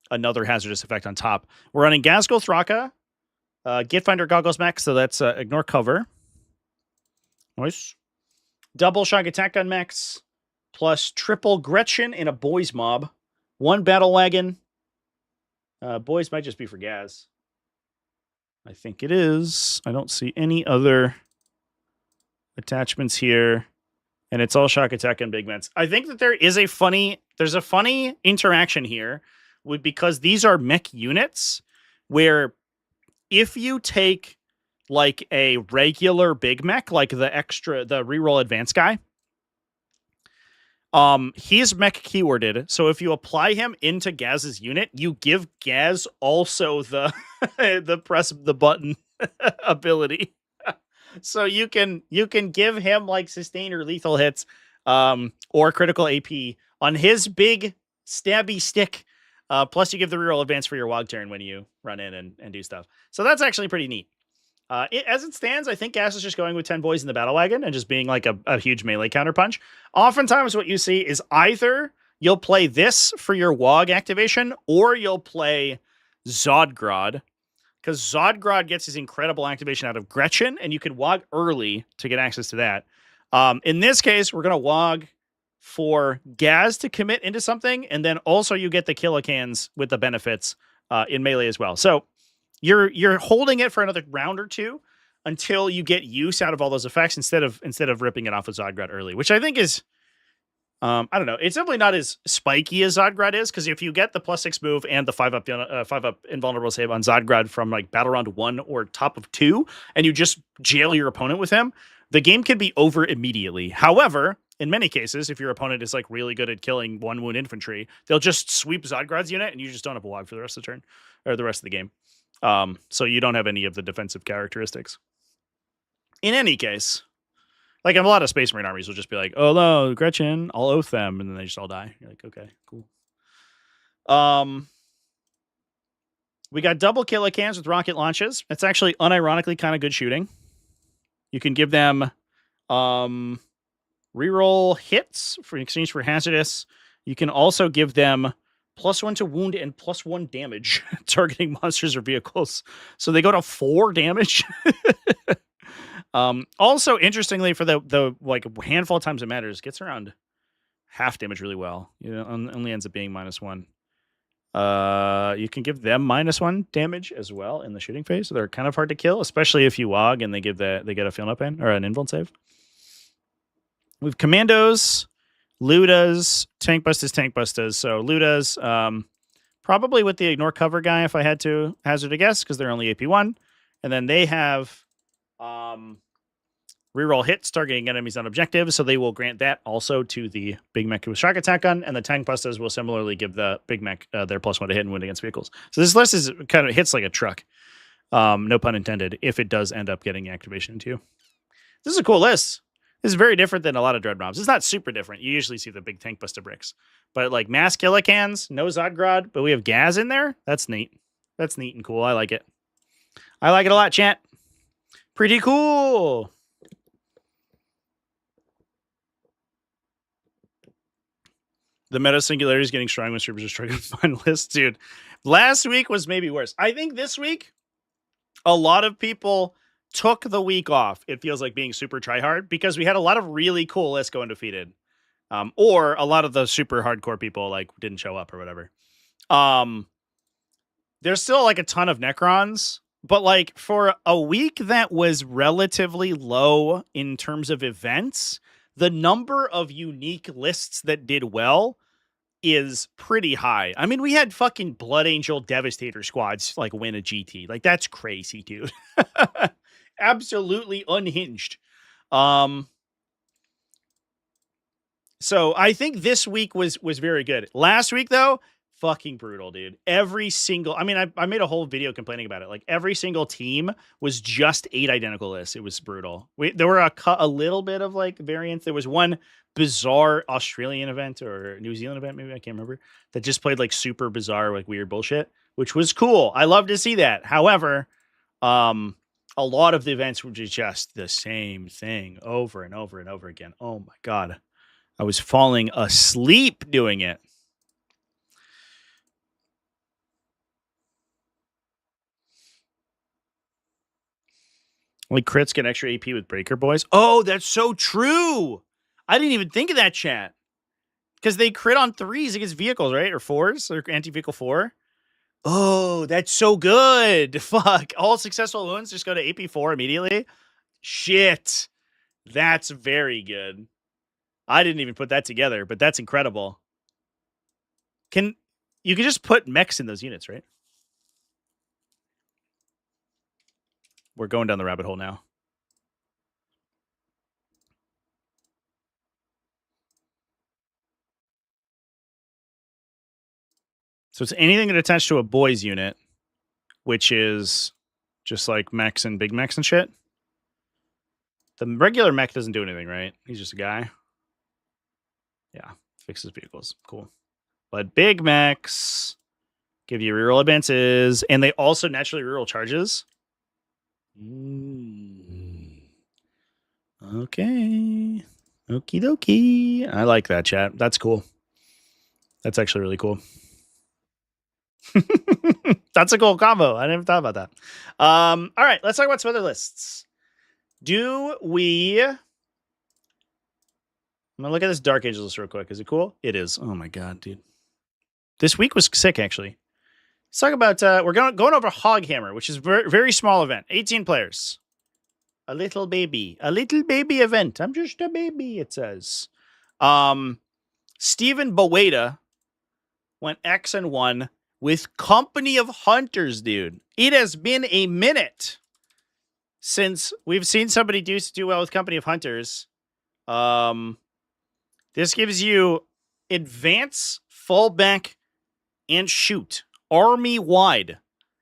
another hazardous effect on top. We're running Gazgul Thraka, Gitfinder Goggles Mech, so that's ignore cover. Nice. Double Shock Attack Gun Mechs, plus triple Gretchen in a Boys Mob. 1 Battle Wagon. Boys might just be for Gaz. I think it is. I don't see any other attachments here. And it's all Shock Attack and Big Mets. I think that there's a funny interaction here because these are mech units where if you take like a regular big mech, like the reroll advance guy, he's mech keyworded. So if you apply him into Gaz's unit, you give Gaz also the the press the button ability. So you can give him like sustain or lethal hits, or critical AP on his big stabby stick. Plus you give the reroll advance for your Wog turn when you run in and do stuff. So that's actually pretty neat. As it stands, I think Gas is just going with 10 boys in the battle wagon and just being like a huge melee counterpunch. Oftentimes what you see is either you'll play this for your Wog activation or you'll play Zodgrod, because Zodgrod gets his incredible activation out of Gretchen, and you can Wog early to get access to that. In this case, we're going to Wog for Gaz to commit into something, and then also you get the Killicans with the benefits in melee as well. So you're holding it for another round or two until you get use out of all those effects instead of ripping it off with Zodgrod early, which I think is I don't know. It's definitely not as spiky as Zodgrad is, because if you get the +6 move and the 5-up invulnerable save on Zodgrad from like battle round 1 or top of 2, and you just jail your opponent with him, the game can be over immediately. However, in many cases, if your opponent is like really good at killing 1-wound infantry, they'll just sweep Zodgrad's unit, and you just don't have a log for the rest of the turn or the rest of the game. So you don't have any of the defensive characteristics. In any case, like, a lot of Space Marine armies will just be like, oh, no, Gretchen, I'll oath them, and then they just all die. You're like, okay, cool. We got double killicans with rocket launches. It's actually unironically kind of good shooting. You can give them reroll hits for exchange for hazardous. You can also give them +1 to wound and +1 damage targeting monsters or vehicles. So they go to 4 damage. Also, interestingly, for the like handful of times it matters, gets around half damage really well. You know, only ends up being -1. You can give them -1 damage as well in the shooting phase, so they're kind of hard to kill, especially if you log and they get a field up in or an invuln save. We have commandos, Ludas, tank bustas. So Ludas, probably with the ignore cover guy if I had to hazard a guess, because they're only AP1, and then they have reroll hits targeting enemies on objectives, so they will grant that also to the big mech with shock attack gun, and the tank bustas will similarly give the big mech their +1 to hit and wound against vehicles. So this list is kind of hits like a truck, no pun intended, if it does end up getting activation into you. This is a cool list. This is very different than a lot of dread mobs. It's not super different. You usually see the big tank buster bricks, but like mass killicans, no Zodgrad, but we have Gaz in there. That's neat. That's neat and cool. I like it. I like it a lot, chat. Pretty cool. The meta singularity is getting strong when strippers are struggling to find lists. Dude, last week was maybe worse. I think this week, a lot of people took the week off. It feels like being super tryhard, because we had a lot of really cool lists go undefeated. Or a lot of the super hardcore people like didn't show up or whatever. There's still like a ton of Necrons, but like for a week that was relatively low in terms of events, the number of unique lists that did well is pretty high. I mean, we had fucking Blood Angel Devastator squads like win a GT. Like, that's crazy, dude. Absolutely unhinged. So I think this week was very good. Last week, though, fucking brutal, dude. Every single, I mean, I made a whole video complaining about it. Like, every single team was just 8 identical lists. It was brutal. There were a little bit of like variance. There was one bizarre Australian event or New Zealand event, maybe, I can't remember, that just played like super bizarre, like weird bullshit, which was cool. I love to see that. However, a lot of the events were just the same thing over and over and over again. Oh my God. I was falling asleep doing it. Like, crits get extra AP with Breaker Boys. Oh, that's so true. I didn't even think of that, chat. Because they crit on 3s against vehicles, right? Or 4s, or anti-vehicle 4. Oh, that's so good. Fuck. All successful wounds just go to AP4 immediately. Shit. That's very good. I didn't even put that together, but that's incredible. You can just put mechs in those units, right? We're going down the rabbit hole now. So it's anything that attached to a boys unit, which is just like mechs and big mechs and shit. The regular mech doesn't do anything, right? He's just a guy. Yeah, fixes vehicles. Cool. But big mechs give you reroll advances, and they also naturally reroll charges. Okay. Okie dokie. I like that, chat. That's cool. That's actually really cool. That's a cool combo. I never thought about that. All right, let's talk about some other lists. I'm gonna look at this Dark Angels list real quick. Is it cool? It is. Oh my God, dude. This week was sick, actually. Let's talk about, we're going over Hoghammer, which is a very, very small event. 18 players. A little baby event. I'm just a baby, it says. Stephen Boeta went X and 1 with Company of Hunters, dude. It has been a minute since we've seen somebody do well with Company of Hunters. This gives you advance, fallback, and shoot. Army-wide.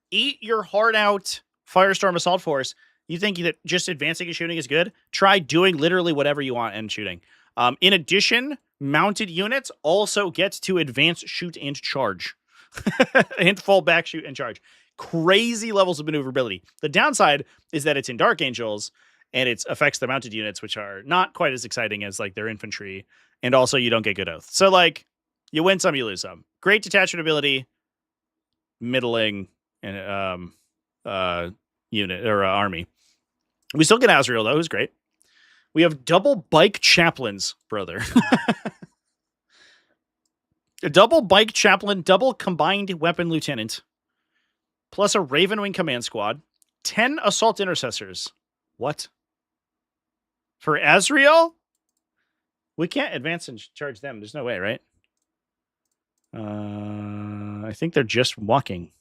Eat your heart out, Firestorm Assault Force. You think that just advancing and shooting is good? Try doing literally whatever you want and shooting. In addition, mounted units also get to advance, shoot, and charge. And fall back, shoot, and charge. Crazy levels of maneuverability. The downside is that it's in Dark Angels, and it affects the mounted units, which are not quite as exciting as like their infantry. And also, you don't get good oath. So, like, you win some, you lose some. Great detachment ability, middling, and unit or army. We still get Azrael, though, who's great. We have double bike chaplains, brother. A double bike chaplain, double combined weapon lieutenant, plus a Ravenwing command squad, 10 assault intercessors. What? For Azrael? We can't advance and charge them. There's no way, right? I think they're just walking.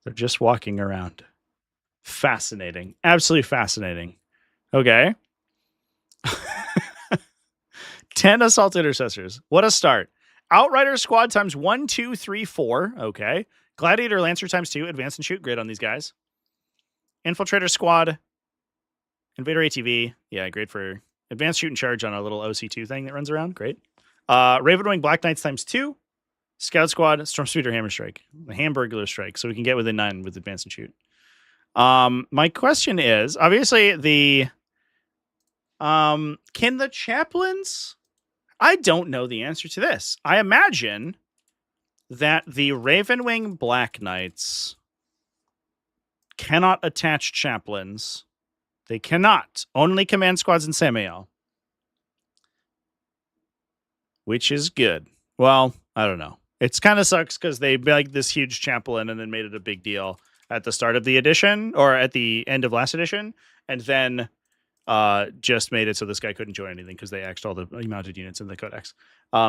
They're just walking around. Fascinating. Absolutely fascinating. Okay. 10 assault intercessors. What a start. Outrider squad times 1, 2, 3, 4. Okay. Gladiator Lancer times 2. Advance and shoot. Great on these guys. Infiltrator squad. Invader ATV. Yeah, great for advanced shoot and charge on a little OC2 thing that runs around. Great. Ravenwing Black Knights times 2. Scout squad. Storm Speeder Hammer Strike. The Hamburglar Strike. So we can get within 9 with advance and shoot. My question is, obviously, can the chaplains? I don't know the answer to this. I imagine that the Ravenwing Black Knights cannot attach chaplains. They cannot. Only command squads and Samael. Which is good. Well, I don't know. It's kind of sucks because they like this huge chaplain and then made it a big deal at the start of the edition or at the end of last edition. And then just made it so this guy couldn't join anything because they axed all the mounted units in the codex.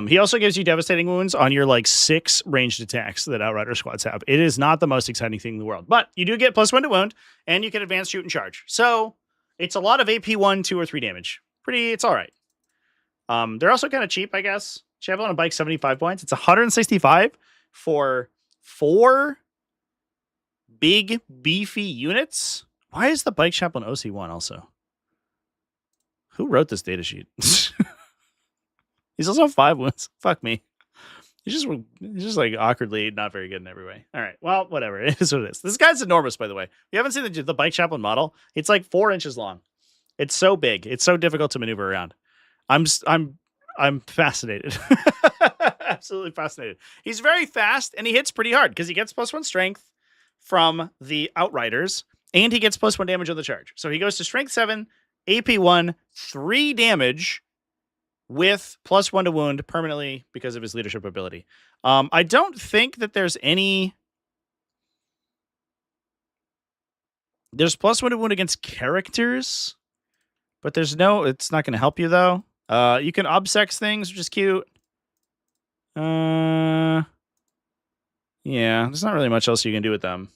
He also gives you devastating wounds on your like 6 ranged attacks that Outrider squads have. It is not the most exciting thing in the world, but you do get +1 to wound and you can advance, shoot, and charge. So it's a lot of AP 1, 2, or 3 damage. It's all right. They're also kind of cheap, I guess. Javelin and bike 75 points. It's 165 for 4 big beefy units. Why is the bike chaplain OC1 also? Who wrote this datasheet? He's also 5 wounds. Fuck me. He's just like awkwardly not very good in every way. All right. Well, whatever. It is what it is. This guy's enormous, by the way. If you haven't seen the bike chaplain model, it's like 4 inches long. It's so big. It's so difficult to maneuver around. I'm fascinated. Absolutely fascinated. He's very fast and he hits pretty hard because he gets +1 strength from the Outriders and he gets +1 damage on the charge. So he goes to strength 7, AP 1, 3 damage with +1 to wound permanently because of his leadership ability. I don't think that there's +1 to wound against characters, but it's not going to help you though. You can obsex things, which is cute. Yeah, there's not really much else you can do with them.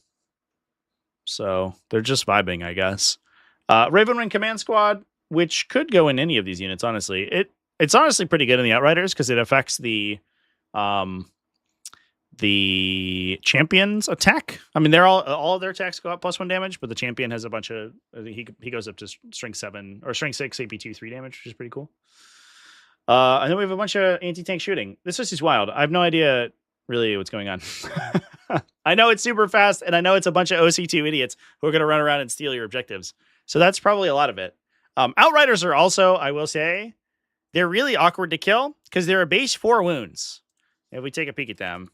So they're just vibing, I guess. Ravenwing Command Squad, which could go in any of these units, honestly. It's honestly pretty good in the Outriders because it affects the champion's attack. I mean, they're all of their attacks go up +1 damage, but the champion has a bunch of he goes up to strength 7 or strength 6 AP2 3 damage, which is pretty cool. And then we have a bunch of anti-tank shooting. This is wild. I have no idea really what's going on. I know it's super fast, and I know it's a bunch of OC2 idiots who are going to run around and steal your objectives. So that's probably a lot of it. Outriders are also, I will say, they're really awkward to kill because they're a base 4 wounds. If we take a peek at them.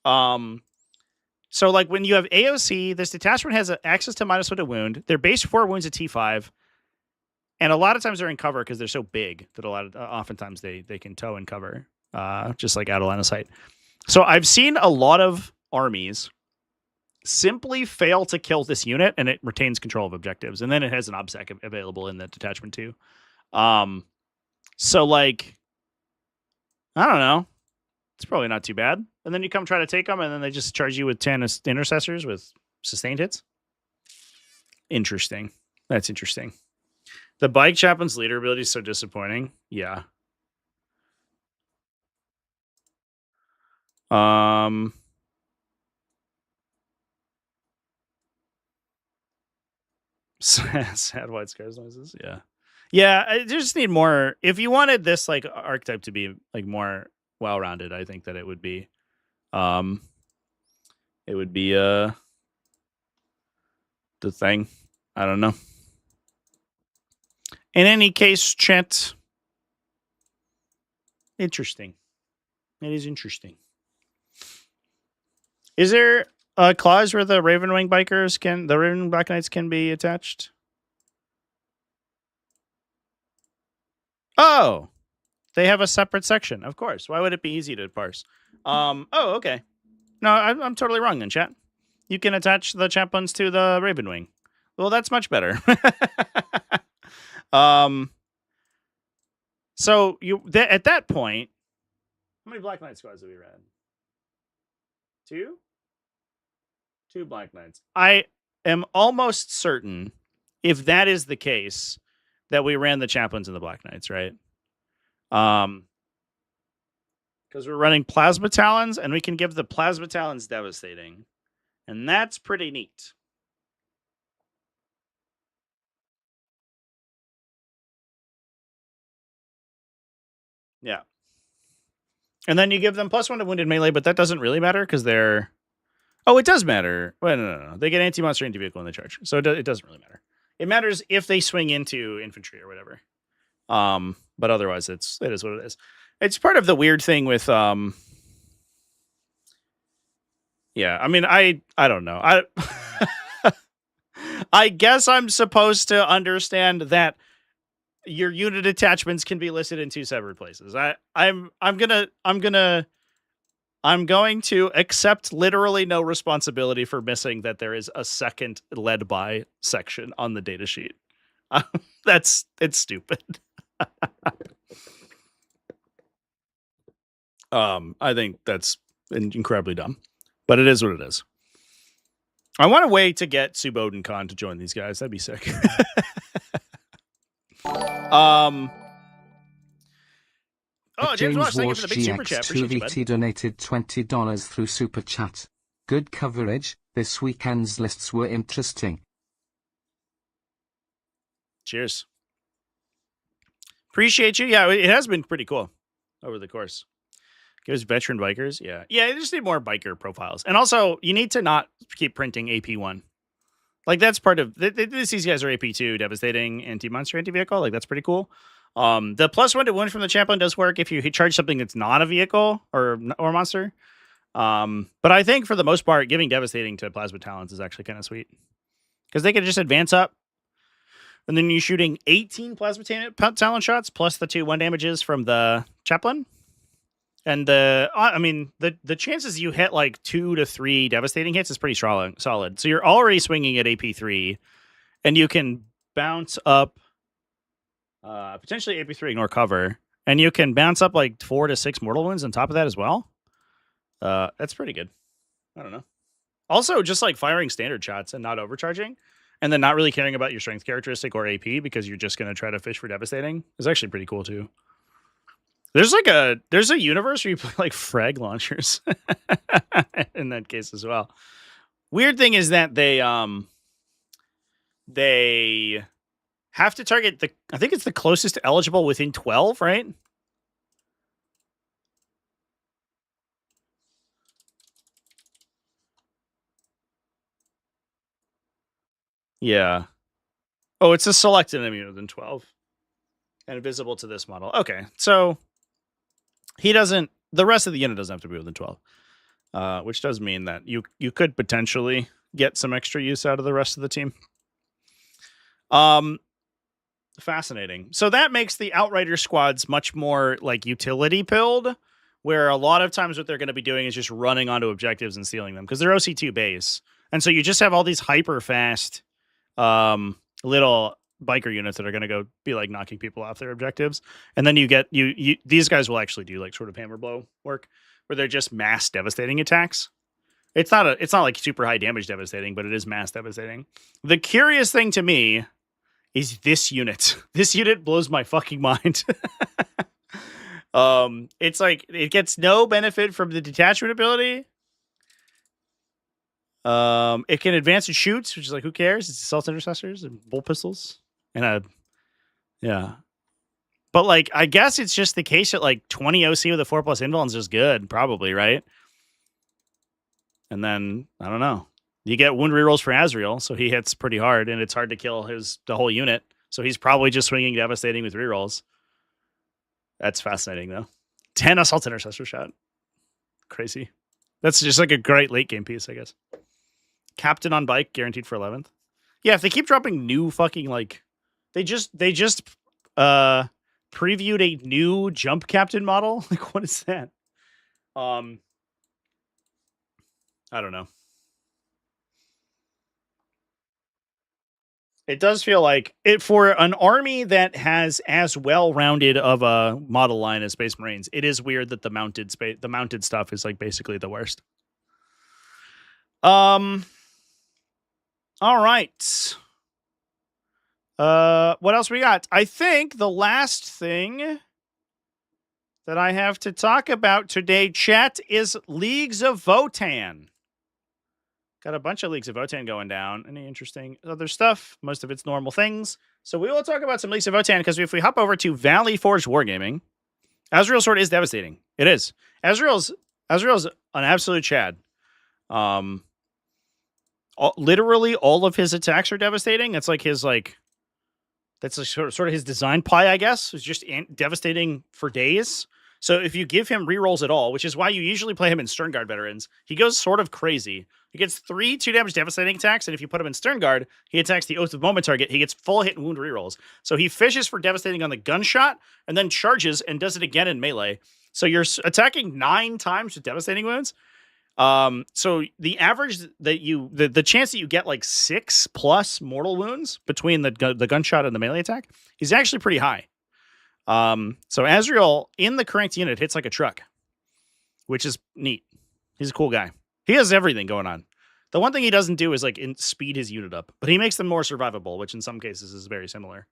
So like when you have AOC, this detachment has access to -1 to wound. They're base 4 wounds at T5. And a lot of times they're in cover because they're so big that oftentimes they can tow and cover, just like out of line of sight. So I've seen a lot of armies simply fail to kill this unit and it retains control of objectives. And then it has an obsec available in the detachment too. So like I don't know. It's probably not too bad. And then you come try to take them, and then they just charge you with 10 intercessors with sustained hits. Interesting. That's interesting. The Bike Chaplain's leader ability is so disappointing. Yeah. Sad white scars noises. Yeah. Yeah, I just need more. If you wanted this like archetype to be like more well-rounded, I think that it would be the thing. I don't know. In any case, chat. Interesting. It is interesting. Is there a clause where the Ravenwing bikers the Raven Black Knights can be attached? Oh, they have a separate section. Of course. Why would it be easy to parse? Oh, okay. No, I'm totally wrong then, chat. You can attach the chaplains to the Ravenwing. Well, that's much better. So at that point, how many Black Knight squads have we read? 2? 2 Black Knights. I am almost certain, if that is the case, that we ran the chaplains and the Black Knights, right? Because we're running Plasma Talons, and we can give the Plasma Talons Devastating. And that's pretty neat. Yeah. And then you give them +1 to wounded melee, but that doesn't really matter because they're... Oh, it does matter. Well, no. They get anti-monster anti-vehicle in the charge. So it doesn't really matter. It matters if they swing into infantry or whatever. But otherwise, it is what it is. It's part of the weird thing with... Yeah, I mean, I don't know. I guess I'm supposed to understand that your unit attachments can be listed in 2 separate places. I'm going to accept literally no responsibility for missing that there is a second led by section on the datasheet. It's stupid. I think that's incredibly dumb, but it is what it is. I want a way to get Subodin Khan to join these guys. That'd be sick. Oh, James Wash, thank you for the big super chat. Appreciate you, bud. Donated $20 through super chat. Good coverage. This weekend's lists were interesting. Cheers. Appreciate you. Yeah, it has been pretty cool over the course. Gives veteran bikers. Yeah. Yeah, you just need more biker profiles. And also, you need to not keep printing AP1. Like, that's part of... These guys are AP2, Devastating, Anti-Monster, Anti-Vehicle. Like, that's pretty cool. The +1 to wound from the chaplain does work if you charge something that's not a vehicle or monster. But I think, for the most part, giving Devastating to Plasma Talons is actually kind of sweet. Because they can just advance up. And then you're shooting 18 Plasma Talon shots, plus the 2 1 damages from the chaplain. And the chances you hit like 2 to 3 devastating hits is pretty solid. So you're already swinging at AP3, and you can bounce up, potentially AP3 ignore cover, and you can bounce up like 4 to 6 mortal wounds on top of that as well. That's pretty good. I don't know. Also, just like firing standard shots and not overcharging, and then not really caring about your strength characteristic or AP because you're just going to try to fish for devastating is actually pretty cool too. There's a universe where you play like frag launchers in that case as well. Weird thing is that they have to target I think it's the closest eligible within 12, right? Yeah. Oh, it's a selected enemy within 12 and visible to this model. Okay, so the rest of the unit doesn't have to be within 12, which does mean that you could potentially get some extra use out of the rest of the team. Fascinating. So that makes the Outrider squads much more like utility pilled, where a lot of times what they're going to be doing is just running onto objectives and stealing them because they're OC2 base. And so you just have all these hyper fast little biker units that are going to go be like knocking people off their objectives. And then you get these guys will actually do like sort of hammer blow work where they're just mass devastating attacks. It's not like super high damage devastating, but it is mass devastating. The curious thing to me is this unit. This unit blows my fucking mind. It's like it gets no benefit from the detachment ability. It can advance and shoots, which is like, who cares? It's assault intercessors and bolt pistols and yeah. But like, I guess it's just the case that like 20 OC with a 4+ invuln is just good, probably, right? And then I don't know. You get wound rerolls for Azrael, so he hits pretty hard, and it's hard to kill the whole unit. So he's probably just swinging devastating with rerolls. That's fascinating, though. 10 assault intercessor shot. Crazy. That's just like a great late game piece, I guess. Captain on bike, guaranteed for 11th. Yeah, if they keep dropping new fucking like, they just previewed a new jump captain model. Like, what is that? I don't know. It does feel like it for an army that has as well-rounded of a model line as Space Marines. It is weird that the mounted stuff is like basically the worst. All right. What else we got? I think the last thing that I have to talk about today, chat, is Leagues of Votann. Got a bunch of Leagues of Votann going down. Any interesting other stuff? Most of it's normal things. So we will talk about some Leagues of Votann, because if we hop over to Valley Forge Wargaming, Azrael Sword is devastating. It is. Azrael's an absolute Chad. Literally all of his attacks are devastating. That's like his that's like sort of his design pie, I guess. It's just devastating for days. So if you give him rerolls at all, which is why you usually play him in Sternguard veterans, he goes sort of crazy. He gets 3 2-damage devastating attacks, and if you put him in Sternguard, he attacks the Oath of Moment target. He gets full hit and wound rerolls. So he fishes for devastating on the gunshot, and then charges and does it again in melee. So you're attacking 9 times with devastating wounds. So the average that the chance that you get like 6+ mortal wounds between the gunshot and the melee attack is actually pretty high. So Azrael in the correct unit hits like a truck, which is neat. He's a cool guy. He has everything going on. The one thing he doesn't do is like speed his unit up, but he makes them more survivable, which in some cases is very similar.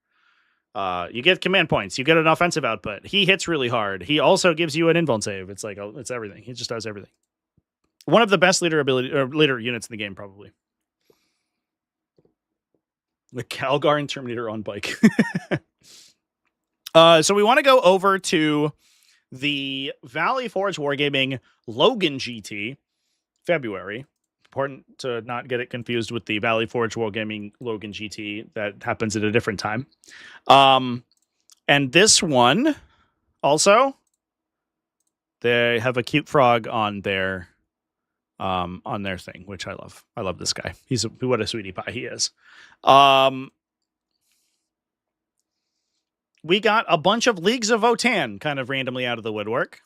You get command points, you get an offensive output. He hits really hard. He also gives you an invuln save. It's like, it's everything. He just does everything. One of the best leader units in the game, probably. The Calgar and Terminator on bike. So we want to go over to the Valley Forge Wargaming Logan GT February. Important to not get it confused with the Valley Forge Wargaming Logan GT that happens at a different time. And this one also, they have a cute frog on their thing, which I love. I love this guy. What a sweetie pie he is. We got a bunch of Leagues of Votann kind of randomly out of the woodwork.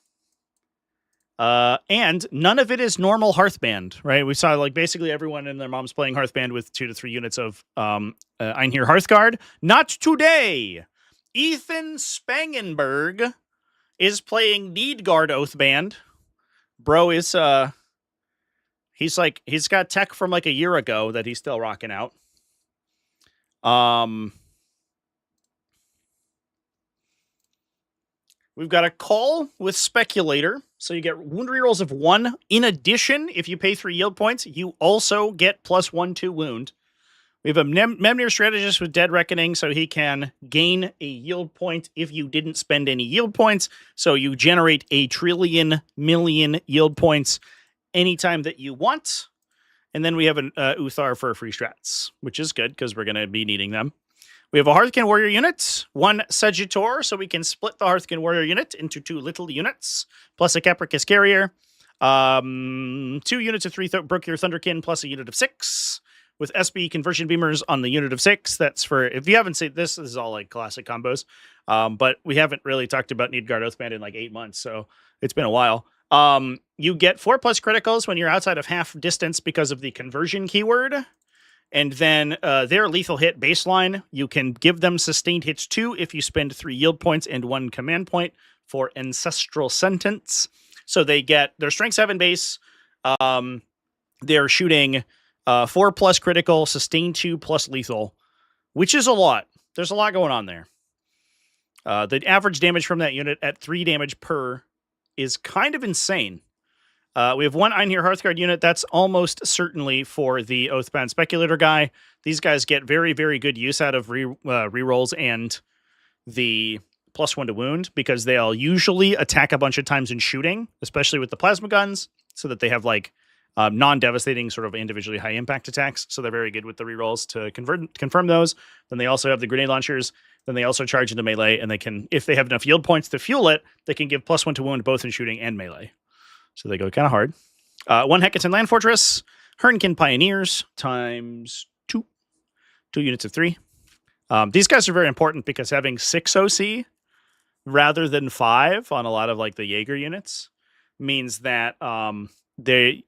And none of it is normal Hearthband, right? We saw like basically everyone and their mom's playing Hearthband with 2 to 3 units of Einhir Hearthguard. Not today. Ethan Spangenberg is playing Needgaard Oathband. Bro is he's got tech from like a year ago that he's still rocking out. We've got a call with Speculator. So you get wound rerolls of 1. In addition, if you pay 3 yield points, you also get +1/+2 wound. We have a Memnir Strategist with Dead Reckoning, so he can gain a yield point if you didn't spend any yield points. So you generate 1,000,000,000,000 yield points anytime that you want. And then we have an Uthar for free strats, which is good because we're going to be needing them. We have a Hearthkin Warrior unit, 1 Sagittor, so we can split the Hearthkin Warrior unit into 2 little units, plus a Capricus Carrier. 2 units of 3 Brookir Thunderkin, plus a unit of 6, with SB Conversion Beamers on the unit of 6. That's for, if you haven't seen this is all like classic combos. But we haven't really talked about Needgaard Oathband in like 8 months, so it's been a while. You get 4+ criticals when you're outside of half distance because of the conversion keyword. And then their lethal hit baseline, you can give them sustained hits 2 if you spend 3 yield points and 1 command point for Ancestral Sentence. So they get their strength 7 base. They're shooting 4 plus critical, sustained 2 plus lethal, which is a lot. There's a lot going on there. The average damage from that unit at 3 damage per is kind of insane. We have 1 Einhir Hearthguard unit. That's almost certainly for the Oathbound Speculator guy. These guys get very, very good use out of rerolls and the +1 to wound, because they'll usually attack a bunch of times in shooting, especially with the plasma guns, so that they have like non-devastating sort of individually high impact attacks. So they're very good with the rerolls to confirm those. Then they also have the grenade launchers. Then they also charge into melee, and they can, if they have enough yield points to fuel it, they can give +1 to wound both in shooting and melee. So they go kind of hard. 1 Hekaton Land Fortress, Hernkin Pioneers times 2. 2 units of 3. These guys are very important because having 6 OC rather than 5 on a lot of like the Jaeger units means that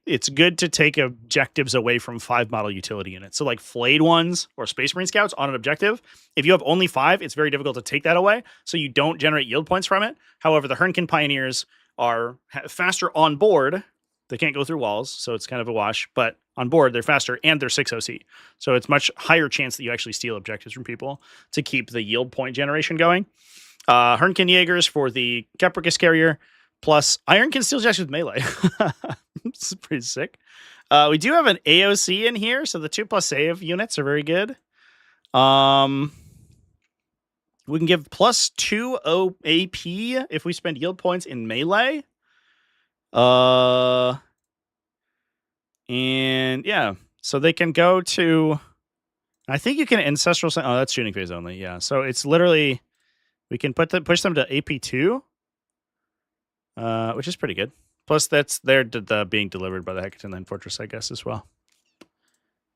it's good to take objectives away from 5 model utility units. So like flayed ones or Space Marine Scouts on an objective, if you have only 5, it's very difficult to take that away, so you don't generate yield points from it. However, the Hernkin Pioneers are faster on board. They can't go through walls, so it's kind of a wash, but on board, they're faster, and they're 6 OC. So it's much higher chance that you actually steal objectives from people to keep the yield point generation going. Hernkin Jaegers for the Capricus Carrier, plus Ironkin Steel Jacks with melee. This is pretty sick. We do have an AOC in here, so the 2+ save units are very good. We can give +2 AP if we spend yield points in melee. And yeah, so they can go to, I think you can Ancestral, oh, that's shooting phase only. Yeah. So it's literally, we can push them to AP2, which is pretty good. Plus that's they're being delivered by the Hekaton Land Fortress, I guess, as well.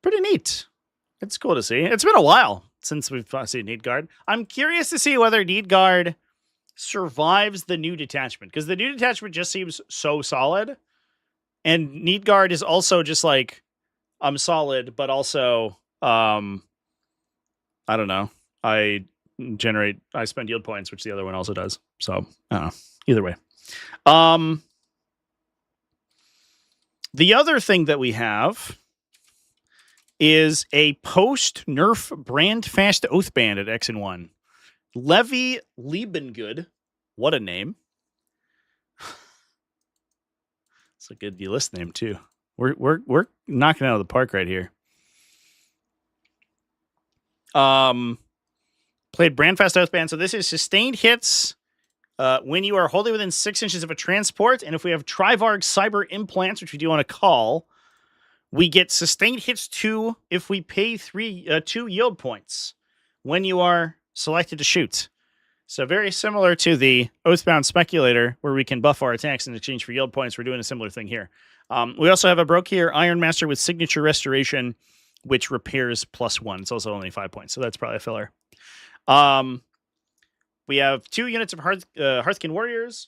Pretty neat. It's cool to see. It's been a while since we've seen Needgaard. I'm curious to see whether Needgaard survives the new detachment, because the new detachment just seems so solid, and Needgaard is also just like, I'm solid, but also I don't know, I spend yield points, which the other one also does. So I don't know, either way. The other thing that we have is a post-nerf Brandfast Oathband at X and 1. Levi Liebengood. What a name. It's a good list name, too. We're knocking it out of the park right here. Played Brandfast Oathband. So this is sustained hits when you are wholly within 6 inches of a transport. And if we have Trivarg Cyber Implants, which we do want to call, we get sustained hits 2 if we pay 2 yield points when you are selected to shoot. So very similar to the Oathbound Speculator, where we can buff our attacks in exchange for yield points. We're doing a similar thing here. We also have a Brokir Ironmaster with Signature Restoration, which repairs +1. It's also only 5 points, so that's probably a filler. We have 2 units of Hearthkin Warriors,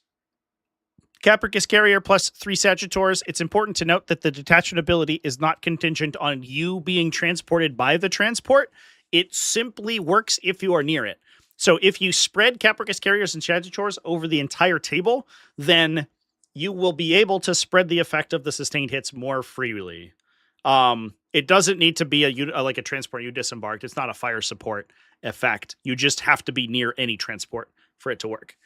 Capricus Carrier plus 3 Sagitors. It's important to note that the detachment ability is not contingent on you being transported by the transport. It simply works if you are near it. So if you spread Capricus Carriers and Sagitors over the entire table, then you will be able to spread the effect of the sustained hits more freely. It doesn't need to be like a transport you disembarked. It's not a fire support effect. You just have to be near any transport for it to work.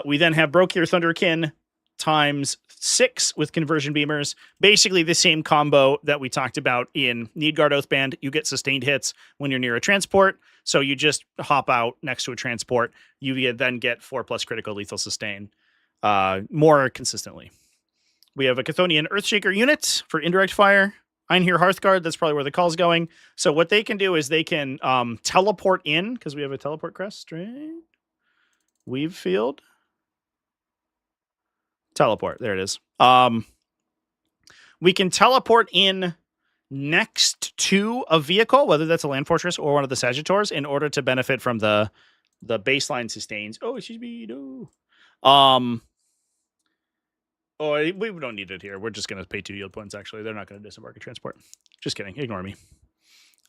We then have Brokir Thunderkin times 6 with conversion beamers. Basically the same combo that we talked about in Needgaard Oathband. You get sustained hits when you're near a transport, so you just hop out next to a transport. You then get 4+ critical lethal sustain more consistently. We have a Chthonian Earthshaker unit for indirect fire. Einhir Hearthguard, that's probably where the call's going. So what they can do is they can teleport in, because we have a teleport crest, right? Weave field. Teleport. There it is. We can teleport in next to a vehicle, whether that's a land fortress or one of the Sagitors, in order to benefit from the baseline sustains. Oh, excuse me. No. Oh, we don't need it here. We're just going to pay 2 yield points, actually. They're not going to disembark a transport. Just kidding. Ignore me.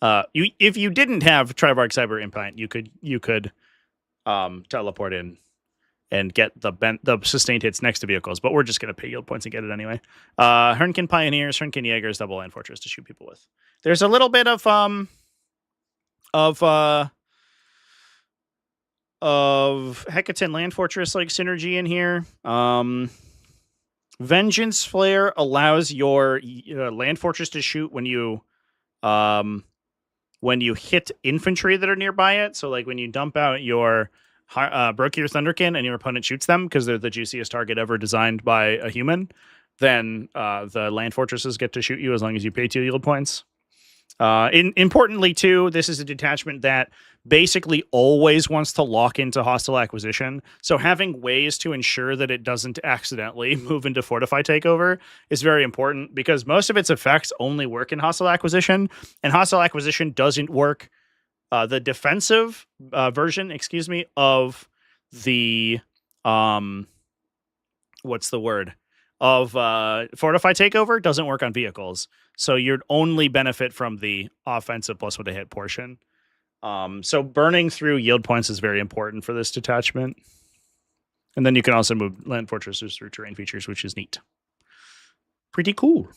if you didn't have Trivarch Cyber Implant, you could teleport in and get the sustained hits next to vehicles, but we're just going to pay yield points and get it anyway. Hernkin Pioneers, Hernkin Jaegers, double land fortress to shoot people with. There's a little bit of Hecatan land fortress like synergy in here. Vengeance Flare allows your land fortress to shoot when you hit infantry that are nearby it. So like when you dump out your Brokir Thunderkin and your opponent shoots them because they're the juiciest target ever designed by a human, then the land fortresses get to shoot you as long as you pay 2 yield points. Importantly, too, this is a detachment that basically always wants to lock into hostile acquisition. So having ways to ensure that it doesn't accidentally move into Fortify Takeover is very important because most of its effects only work in hostile acquisition, and hostile acquisition doesn't work. The defensive version, of the of Fortify Takeover doesn't work on vehicles. So you'd only benefit from the offensive plus with a hit portion. So burning through yield points is very important for this detachment. And then you can also move land fortresses through terrain features, which is neat. Pretty cool.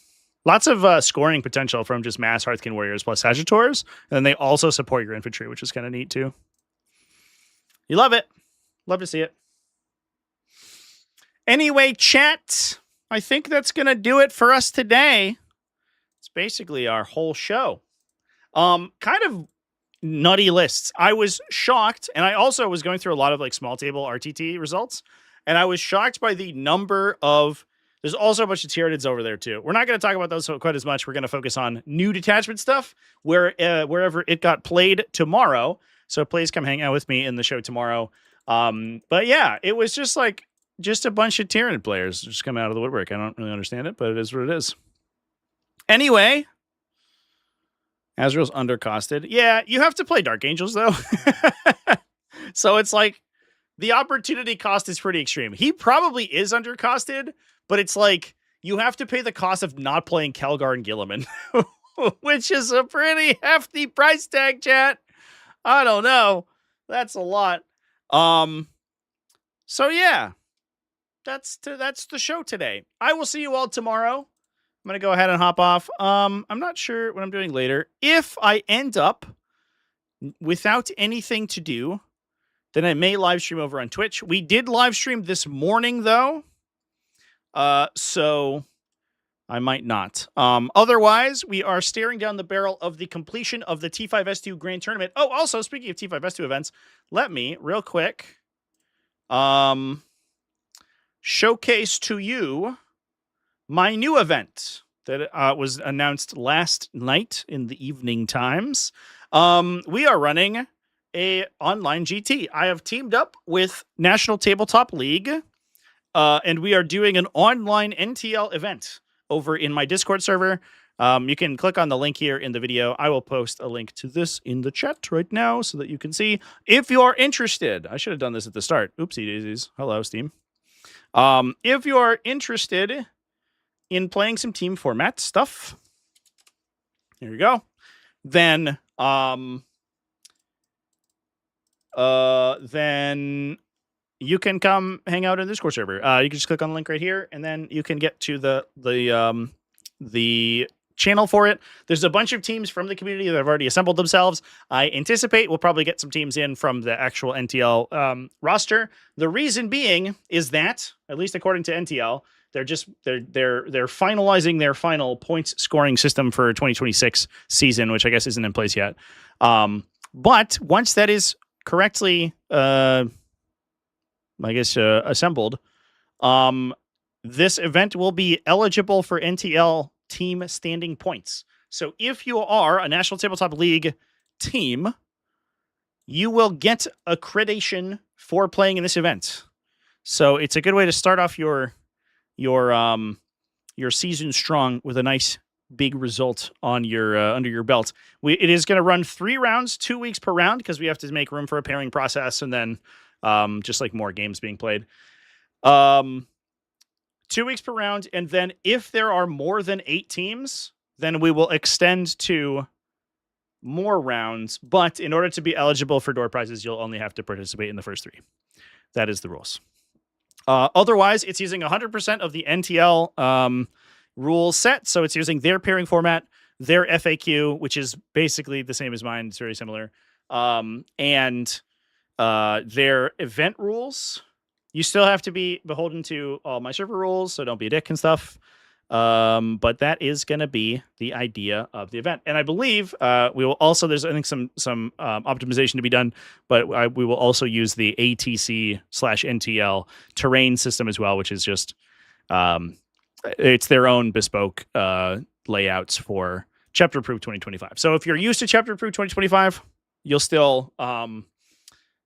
Lots of scoring potential from just mass Hearthkin Warriors plus Sagitors. And then they also support your infantry, which is kind of neat too. You love it. Love to see it. Anyway, chat, I think that's going to do it for us today. It's basically our whole show. Kind of nutty lists. I was shocked, and I also was going through a lot of like small table RTT results, and I was shocked by the number of... There's also a bunch of Tyranids over there too. We're not going to talk about those quite as much. We're going to focus on new detachment stuff wherever it got played tomorrow. So please come hang out with me in the show tomorrow. But yeah, it was just a bunch of Tyranid players just come out of the woodwork. I don't really understand it, but it is what it is. Anyway, Azrael's undercosted. Yeah, you have to play Dark Angels though. So it's like the opportunity cost is pretty extreme. He probably is undercosted, but it's like you have to pay the cost of not playing Kelgar and Gilliman, which is a pretty hefty price tag, chat. I don't know. That's a lot. So yeah, that's the show today. I will see you all tomorrow. I'm going to go ahead and hop off. I'm not sure what I'm doing later. If I end up without anything to do, then I may live stream over on Twitch. We did live stream this morning though. So I might not. Otherwise, we are staring down the barrel of the completion of the T5S2 Grand Tournament. Oh, also, speaking of T5S2 events, let me, real quick, showcase to you my new event that was announced last night in the evening times. We are running a online GT. I have teamed up with National Tabletop League, and we are doing an online NTL event over in my Discord server. You can click on the link here in the video. I will post a link to this in the chat right now so that you can see if you are interested. I should have done this at the start. Oopsie daisies. Hello, Steam. If you are interested in playing some team format stuff, here you go. Then you can come hang out in the Discord server. You can just click on the link right here, and then you can get to the channel for it. There's a bunch of teams from the community that have already assembled themselves. I anticipate we'll probably get some teams in from the actual NTL roster. The reason being is that, at least according to NTL, they're finalizing their final points scoring system for 2026 season, which I guess isn't in place yet. But once that is correctly assembled, this event will be eligible for NTL team standing points. So if you are a National Tabletop League team, you will get accreditation for playing in this event. So it's a good way to start off your season strong with a nice big result on your under your belt. It is going to run 3 rounds, 2 weeks per round, because we have to make room for a pairing process, and then just like more games being played. 2 weeks per round, and then if there are more than 8 teams, then we will extend to more rounds, but in order to be eligible for door prizes, you'll only have to participate in the first 3. That is the rules. Otherwise, it's using 100% of the NTL rule set. So it's using their pairing format, their FAQ, which is basically the same as mine. It's very similar. And their event rules. You still have to be beholden to all my server rules, so don't be a dick and stuff. But that is going to be the idea of the event. And I believe we will also, there's I think some optimization to be done, but we will also use the ATC/NTL terrain system as well, which is just, it's their own bespoke layouts for Chapter Approved 2025. So if you're used to Chapter Approved 2025, you'll still,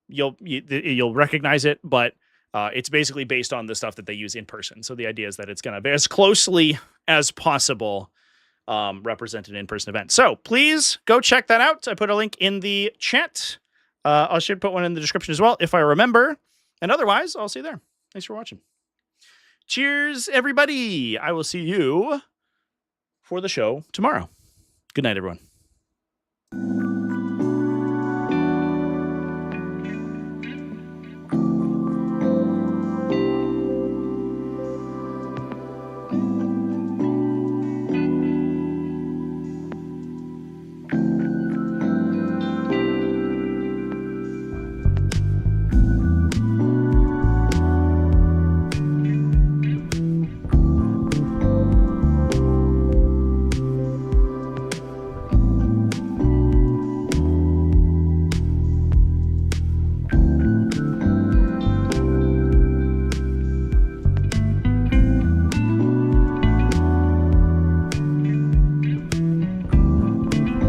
you'll recognize it, but it's basically based on the stuff that they use in person. So the idea is that it's going to be as closely as possible represent an in-person event. So please go check that out. I put a link in the chat. I should put one in the description as well if I remember. And otherwise, I'll see you there. Thanks for watching. Cheers, everybody. I will see you for the show tomorrow. Good night, everyone.